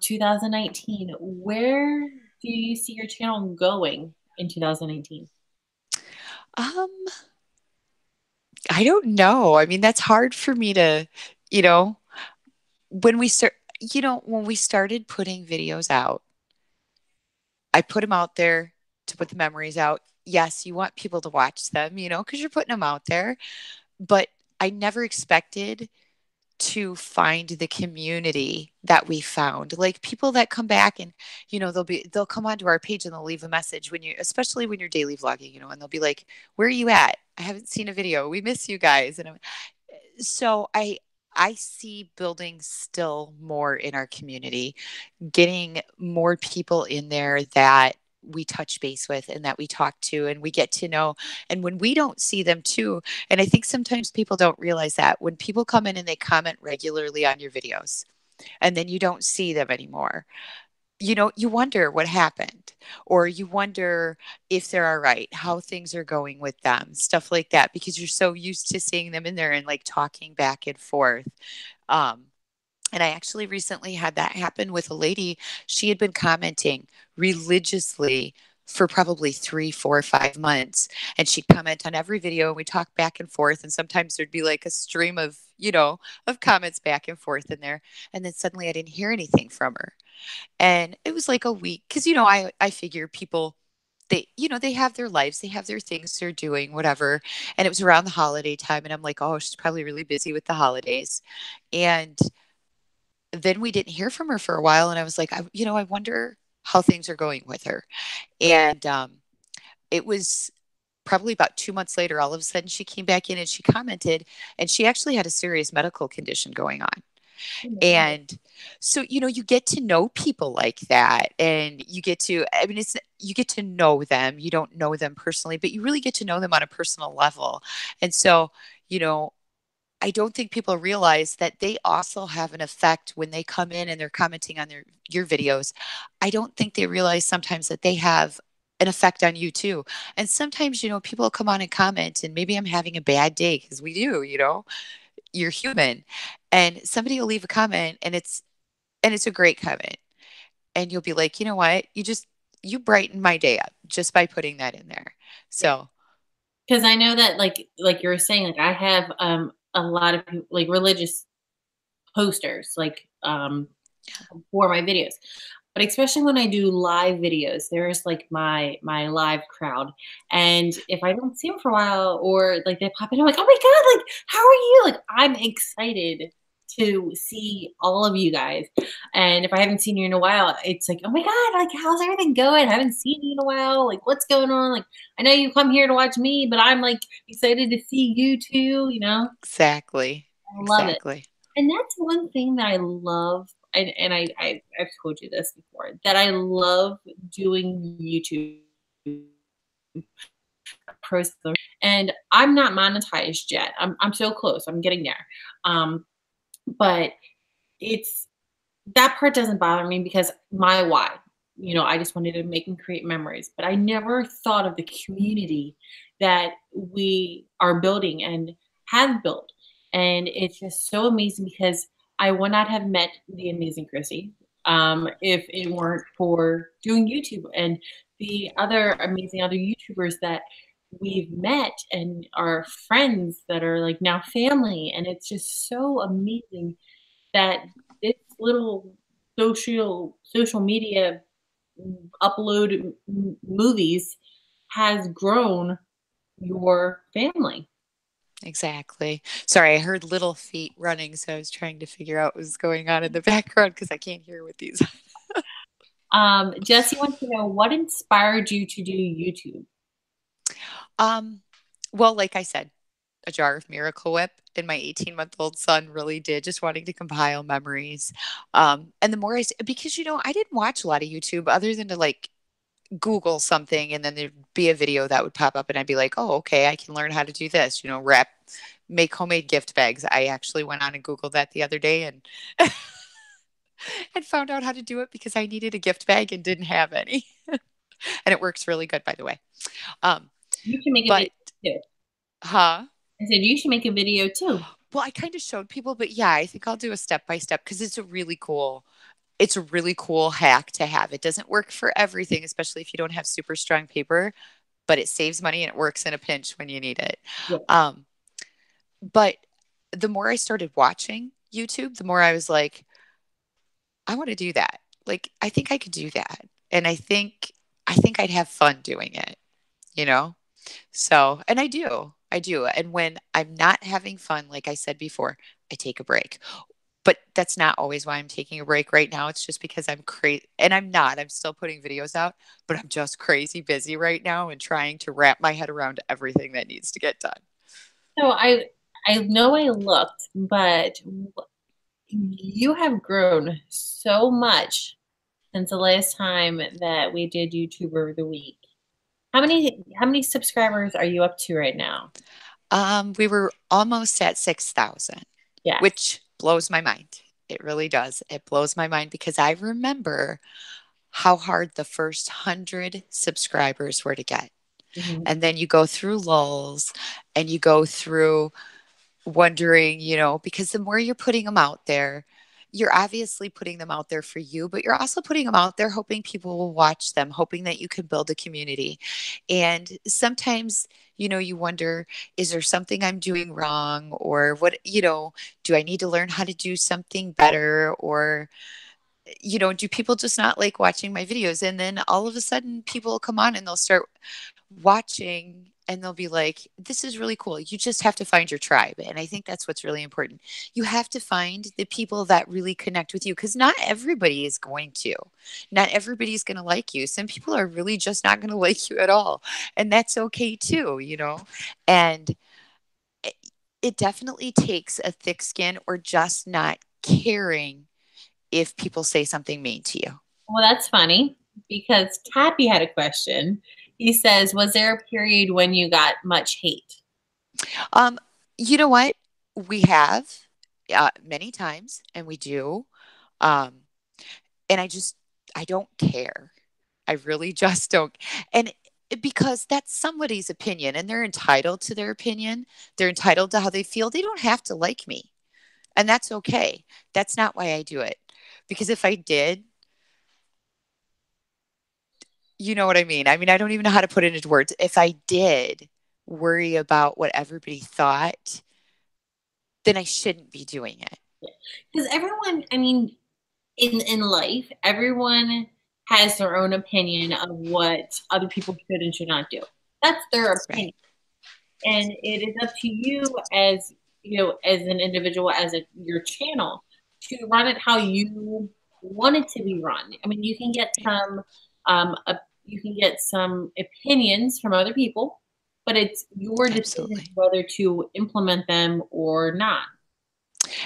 2019, where do you see your channel going in 2019? Um, I don't know. I mean, that's hard for me to, you know, when we start, when we started putting videos out, I put them out there to put the memories out. Yes, you want people to watch them, because you're putting them out there. But I never expected to find the community that we found, like people that come back and they'll come onto our page and they'll leave a message especially when you're daily vlogging, and they'll be like, where are you at? I haven't seen a video, we miss you guys. And so I see building still more in our community, getting more people in there that we touch base with and that we talk to and we get to know. And when we don't see them too, and I think sometimes people don't realize that when people come in and they comment regularly on your videos and then you don't see them anymore, you wonder what happened, or you wonder if they're all right, how things are going with them, stuff like that, because you're so used to seeing them in there and like talking back and forth. um, and I actually recently had that happen with a lady. She had been commenting religiously for probably 3, 4, 5 months. And she'd comment on every video and we talk back and forth. And sometimes there'd be like a stream of, of comments back and forth in there. And then suddenly I didn't hear anything from her. And it was like a week because, I figure people, they have their lives, they have their things they're doing, whatever. And it was around the holiday time. And I'm like, oh, she's probably really busy with the holidays. And then we didn't hear from her for a while. And I was like, I wonder how things are going with her. And it was probably about 2 months later, all of a sudden she came back in and she commented, and she actually had a serious medical condition going on. And so, you get to know people like that, and you get to, you get to know them. You don't know them personally, but you really get to know them on a personal level. And so, I don't think people realize that they also have an effect when they come in and they're commenting on your videos. I don't think they realize sometimes that they have an effect on you too. And sometimes, people come on and comment, and maybe I'm having a bad day, because we do, you're human, and somebody will leave a comment, and it's a great comment. And you'll be like, you know what? You brighten my day up just by putting that in there. So, because I know that like you were saying, like I have a lot of like religious posters for my videos. But especially when I do live videos, there's like my live crowd. And if I don't see them for a while, or like they pop in, I'm like, oh my God, like, how are you? Like, I'm excited to see all of you guys. And if I haven't seen you in a while, it's like, oh my God, like, how's everything going? I haven't seen you in a while. Like, what's going on? Like, I know you come here to watch me, but I'm like excited to see you too, exactly. I love it. Exactly. And that's one thing that I love, and I've told you this before, that I love doing YouTube pros, and I'm not monetized yet. I'm so close. I'm getting there. But it's that part doesn't bother me, because my why, I just wanted to make and create memories. But I never thought of the community that we are building and have built. And it's just so amazing, because I would not have met the amazing Chrissy if it weren't for doing YouTube, and the other amazing other YouTubers that we've met and are friends that are like now family. And it's just so amazing that this little social media upload movies has grown your family. Exactly. Sorry, I heard little feet running, so I was trying to figure out what was going on in the background because I can't hear with these. Jesse wants to know, what inspired you to do YouTube? Well, like I said, a jar of Miracle Whip, and my 18-month-old son really did, just wanting to compile memories. And the more because I didn't watch a lot of YouTube other than to like Google something, and then there'd be a video that would pop up, and I'd be like, oh, okay, I can learn how to do this, make homemade gift bags. I actually went on and Googled that the other day, and and found out how to do it because I needed a gift bag and didn't have any. And it works really good, by the way. You can make a video too. Huh? I said you should make a video too. Well, I kind of showed people, but yeah, I think I'll do a step by step, because it's a really cool hack to have. It doesn't work for everything, especially if you don't have super strong paper, but it saves money and it works in a pinch when you need it. Yeah. But the more I started watching YouTube, the more I was like, I want to do that. Like, I think I could do that. And I think I'd have fun doing it, you know? So, and I do. And when I'm not having fun, like I said before, I take a break. But that's not always why I'm taking a break right now. It's just because I'm crazy, and I'm still putting videos out, but I'm just crazy busy right now and trying to wrap my head around everything that needs to get done. So I know I looked, but you have grown so much since the last time that we did YouTuber of the Week. How many subscribers are you up to right now? We were almost at 6,000, Yeah. which blows my mind. It really does. It blows my mind because I remember how hard the first 100 subscribers were to get. Mm-hmm. And then you go through lulls, and you go through wondering, because the more you're putting them out there, you're obviously putting them out there for you, but you're also putting them out there hoping people will watch them, hoping that you can build a community. And sometimes, you wonder, is there something I'm doing wrong? Or what, do I need to learn how to do something better? Or, do people just not like watching my videos? And then all of a sudden people will come on and they'll start watching and they'll be like, this is really cool. You just have to find your tribe. And I think that's what's really important. You have to find the people that really connect with you, because not everybody is going to. Not everybody's going to like you. Some people are really just not going to like you at all. And that's okay too. And it, it definitely takes a thick skin or just not caring if people say something mean to you. Well, that's funny because Tappy had a question. He says, was there a period when you got much hate? Um, you know what? We have many times, and we do. Um, and I don't care. I really just don't. And because that's somebody's opinion, and they're entitled to their opinion, they're entitled to how they feel. They don't have to like me, and that's okay. That's not why I do it. Because if I did, you know what I mean? I mean, I don't even know how to put it into words. If I did worry about what everybody thought, then I shouldn't be doing it. Because everyone, I mean, in life, everyone has their own opinion of what other people should and should not do. That's their Right. opinion. And it is up to you as as an individual, as your channel, to run it how you want it to be run. I mean, you can get some opinions from other people, but it's your decision Absolutely. whether to implement them or not.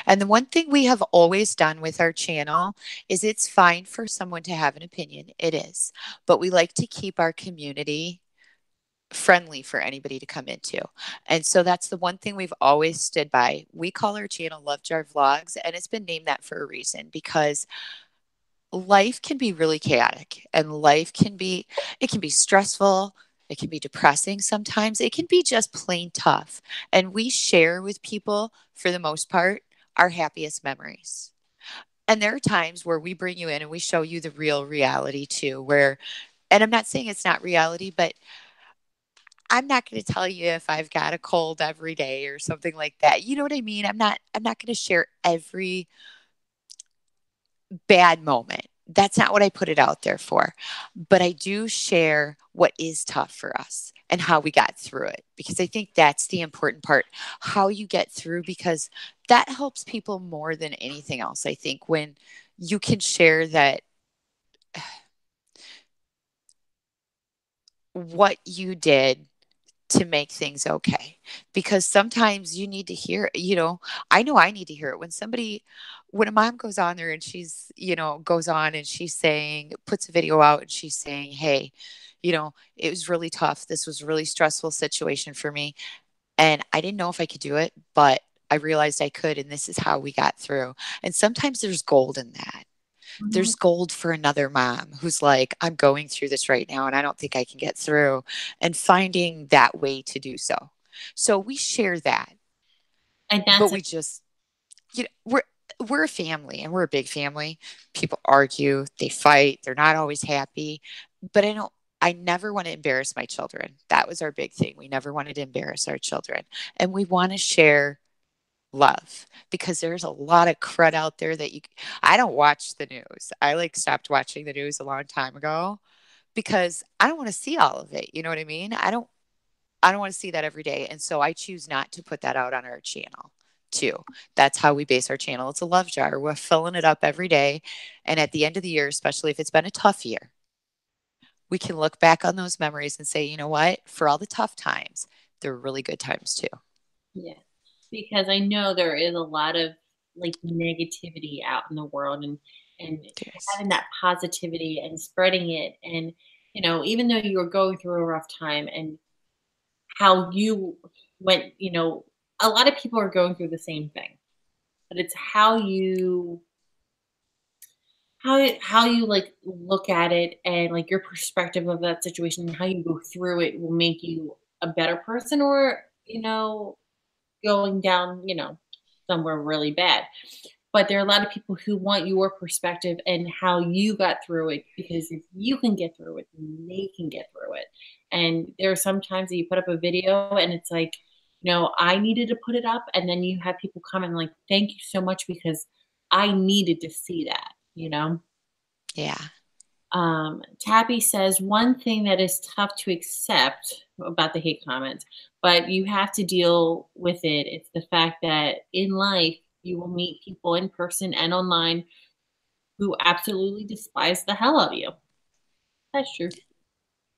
And the one thing we have always done with our channel is it's fine for someone to have an opinion. It is. But we like to keep our community friendly for anybody to come into. And so that's the one thing we've always stood by. We call our channel Love Jar Vlogs, and it's been named that for a reason, because life can be really chaotic, and it can be stressful, it can be depressing, sometimes it can be just plain tough, and we share with people, for the most part, our happiest memories. And there are times where we bring you in and we show you the real reality too, where, and I'm not saying it's not reality, but I'm not going to tell you if I've got a cold every day or something like that. You know what I mean? I'm not going to share every bad moment. That's not what I put it out there for. But I do share what is tough for us and how we got through it, because I think that's the important part, how you get through, because that helps people more than anything else. I think when you can share that what you did to make things okay, because sometimes you need to hear, I know I need to hear it when a mom goes on there and she's, goes on and she's saying, puts a video out and she's saying, hey, it was really tough, this was a really stressful situation for me, and I didn't know if I could do it, but I realized I could, and this is how we got through. And sometimes there's gold in that. Mhm. There's gold for another mom who's like, I'm going through this right now and I don't think I can get through, and finding that way to do so. So we share that, And but that's we just, we're a family, and we're a big family. People argue, they fight, they're not always happy, but I never want to embarrass my children. That was our big thing. We never wanted to embarrass our children. And we want to share love, because there's a lot of crud out there that I don't watch the news. I like stopped watching the news a long time ago because I don't want to see all of it. You know what I mean? I don't want to see that every day. And so I choose not to put that out on our channel too. That's how we base our channel. It's a love jar. We're filling it up every day. And at the end of the year, especially if it's been a tough year, we can look back on those memories and say, you know what? For all the tough times, there were really good times too. Yeah, because I know there is a lot of like negativity out in the world, and Yes. having that positivity and spreading it, and even though you were going through a rough time, and how you went, a lot of people are going through the same thing, but it's how you like look at it, and like your perspective of that situation and how you go through it will make you a better person, or going down, somewhere really bad. but there are a lot of people who want your perspective and how you got through it, because if you can get through it, they can get through it. And there are some times that you put up a video and it's like, I needed to put it up, and then you have people comment like, thank you so much because I needed to see that. Yeah. Tabby says one thing that is tough to accept about the hate comments, but you have to deal with it. It's the fact that in life you will meet people in person and online who absolutely despise the hell out of you. That's true.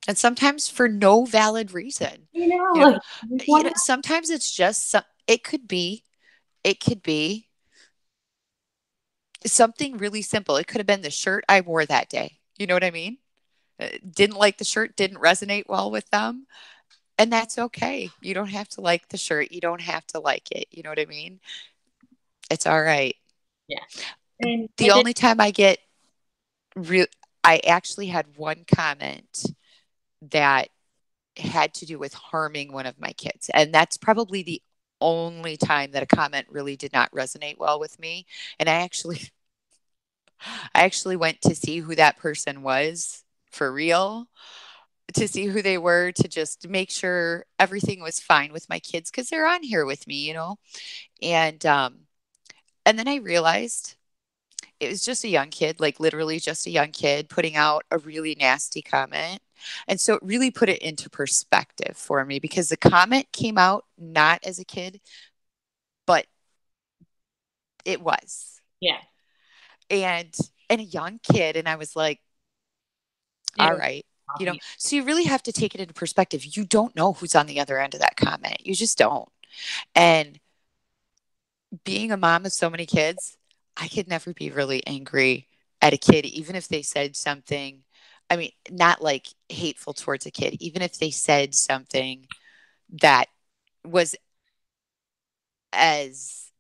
And sometimes for no valid reason. You know, Like what? sometimes it's just it could be something really simple. It could have been the shirt I wore that day. You know what I mean? Didn't like the shirt, didn't resonate well with them. And that's okay. You don't have to like the shirt. You don't have to like it. You know what I mean? It's all right. Yeah. And The only time I get real, I actually had one comment that had to do with harming one of my kids. And that's probably the only time that a comment really did not resonate well with me. And I actually went to see who that person was for real, to see who they were, to just make sure everything was fine with my kids because they're on here with me, and then I realized it was just a young kid, like literally just a young kid putting out a really nasty comment. And so it really put it into perspective for me because the comment came out not as a kid, but it was. yeah, And a young kid. And I was like, they all were right. talking. So you really have to take it into perspective. You don't know who's on the other end of that comment. You just don't. And being a mom of so many kids, I could never be really angry at a kid, even if they said something. I mean, not like hateful towards a kid, even if they said something that was as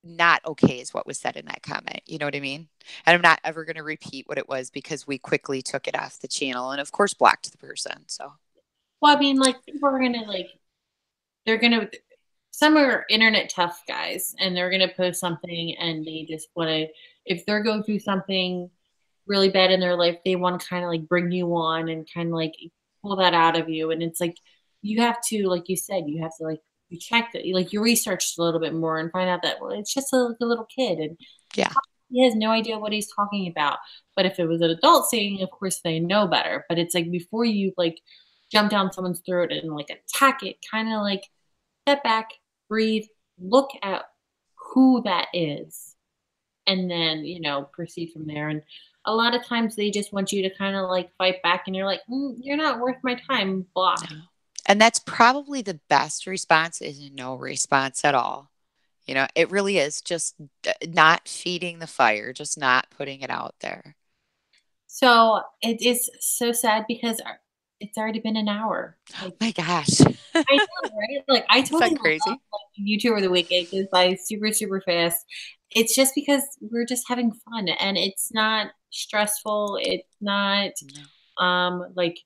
not okay as what was said in that comment. You know what I mean? And I'm not ever going to repeat what it was because we quickly took it off the channel and, of course, blocked the person. So, Well, I mean, like people are gonna they're gonna some are internet tough guys, and they're gonna post something and they just want to, if they're going through something really bad in their life, they want to kind of like bring you on and kind of like pull that out of you. And it's like you have to, like you said, you have to like you check that, like you research a little bit more and find out that, well, it's just like a little kid and yeah. he has no idea what he's talking about. But if it was an adult saying, of course they know better. But it's like before you like jump down someone's throat and like attack it, kind of like step back, breathe, look at who that is, and then proceed from there. And a lot of times they just want you to kind of like fight back, and you're like, you're not worth my time, block. No. And that's probably the best response is no response at all. It really is just not feeding the fire, just not putting it out there. So it is so sad because it's already been an hour. Like, My gosh. I know, right? Like I Is totally that love crazy? like YouTuber of the week. It goes by super, super fast. It's just because we're just having fun and it's not stressful. It's not No. like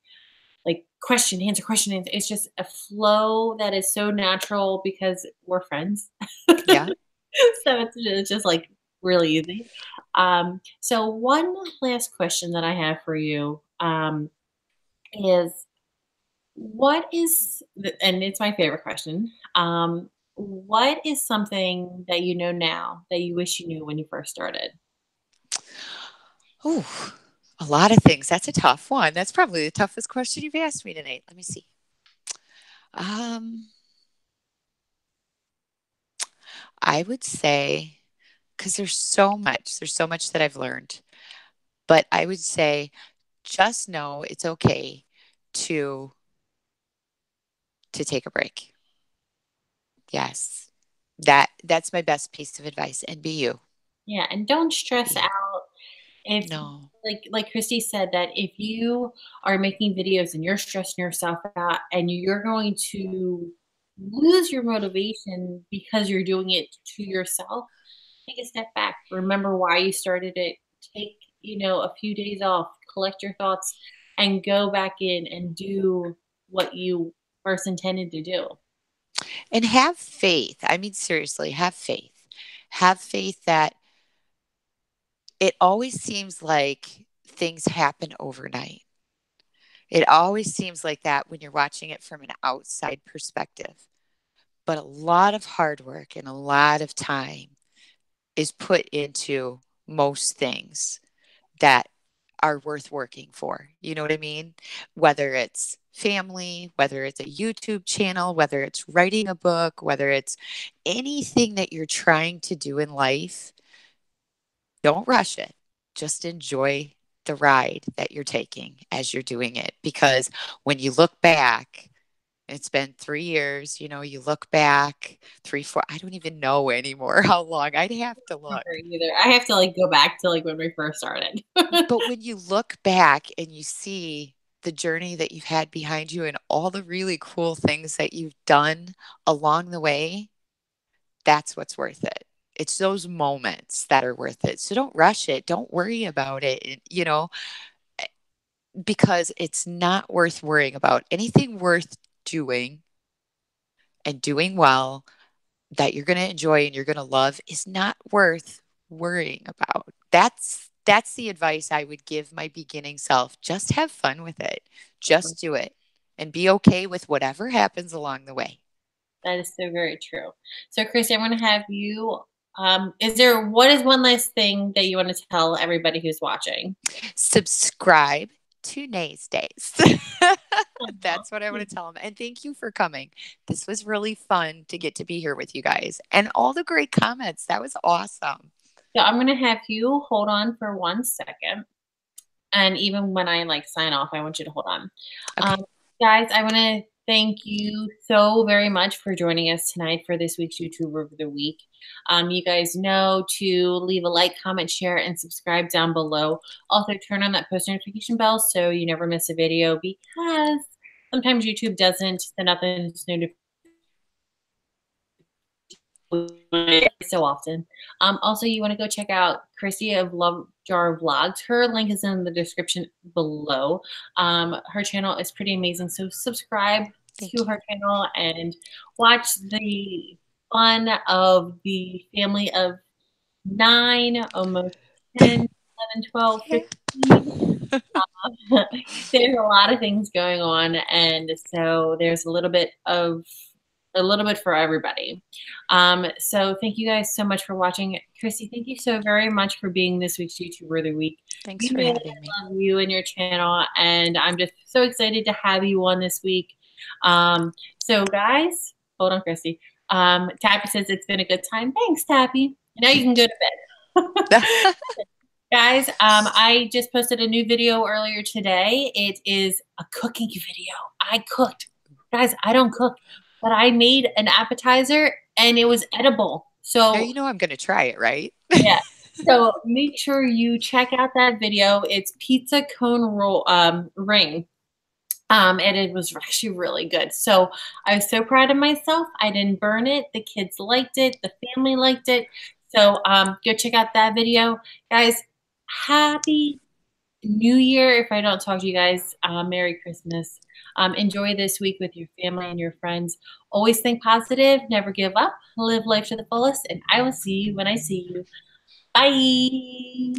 question, answer, question, answer. It's just a flow that is so natural because we're friends. Yeah. So it's just like really easy. So one last question that I have for you is what is, and it's my favorite question. What is something that you know now that you wish you knew when you first started? Oh, a lot of things. That's a tough one. That's probably the toughest question you've asked me tonight. Let me see. Um, I would say, because there's so much that I've learned, but I would say just know it's okay to take a break. Yes. That's my best piece of advice. And be you. Yeah, and don't Be stress you. out if No. like Christy said that if you are making videos and you're stressing yourself out and you're going to lose your motivation because you're doing it to yourself, take a step back. Remember why you started it. Take, a few days off, collect your thoughts, and go back in and do what you first intended to do. And have faith. I mean, seriously, have faith. Have faith that it always seems like things happen overnight. It always seems like that when you're watching it from an outside perspective. But a lot of hard work and a lot of time is put into most things that are worth working for. You know what I mean? Whether it's family, whether it's a YouTube channel, whether it's writing a book, whether it's anything that you're trying to do in life, don't rush it. Just enjoy the ride that you're taking as you're doing it. Because when you look back, it's been 3 years, you look back 3, 4, I don't even know anymore how long. I'd have to look. Either. I have to like go back to like when we first started. But when you look back and you see the journey that you've had behind you and all the really cool things that you've done along the way, that's what's worth it. It's those moments that are worth it. So don't rush it. Don't worry about it, because it's not worth worrying about. Anything worth doing and doing well that you're going to enjoy and you're going to love is not worth worrying about. That's the advice I would give my beginning self. Just have fun with it. Just do it and be okay with whatever happens along the way. That is so very true. So, Christy, I'm going to have you. What is one last thing that you want to tell everybody who's watching? Subscribe to Nays Days. That's what I want to tell them. And thank you for coming. This was really fun to get to be here with you guys and all the great comments. That was awesome. So I'm going to have you hold on for 1 second. And even when I like sign off, I want you to hold on. Okay. Guys, I want to thank you so very much for joining us tonight for this week's YouTuber of the Week. You guys know to leave a like, comment, share, and subscribe down below. Also, turn on that post notification bell so you never miss a video, because sometimes YouTube doesn't send out the notification so often. Also, you want to go check out Christy of Love Jar Vlogs. Her link is in the description below. Her channel is pretty amazing, so subscribe to her channel and watch the fun of the family of 9, almost 10, 11, 12, 15. There's a lot of things going on, and so there's a little bit for everybody. So thank you guys so much for watching. Christy, thank you so very much for being this week's YouTuber of the Week. Thanks for having me. I love you and your channel, and I'm just so excited to have you on this week. So guys, hold on, Christy. Tappy says it's been a good time. Thanks, Tappy. Now you can go to bed. Guys, I just posted a new video earlier today. It is a cooking video. I cooked. Guys, I don't cook, but I made an appetizer and it was edible. So now you know I'm going to try it, right? Yeah. So make sure you check out that video. It's pizza cone roll ring. And it was actually really good. So I was so proud of myself. I didn't burn it. The kids liked it. The family liked it. So go check out that video. Guys, happy New Year. If I don't talk to you guys, Merry Christmas. Enjoy this week with your family and your friends. Always think positive. Never give up. Live life to the fullest. And I will see you when I see you. Bye.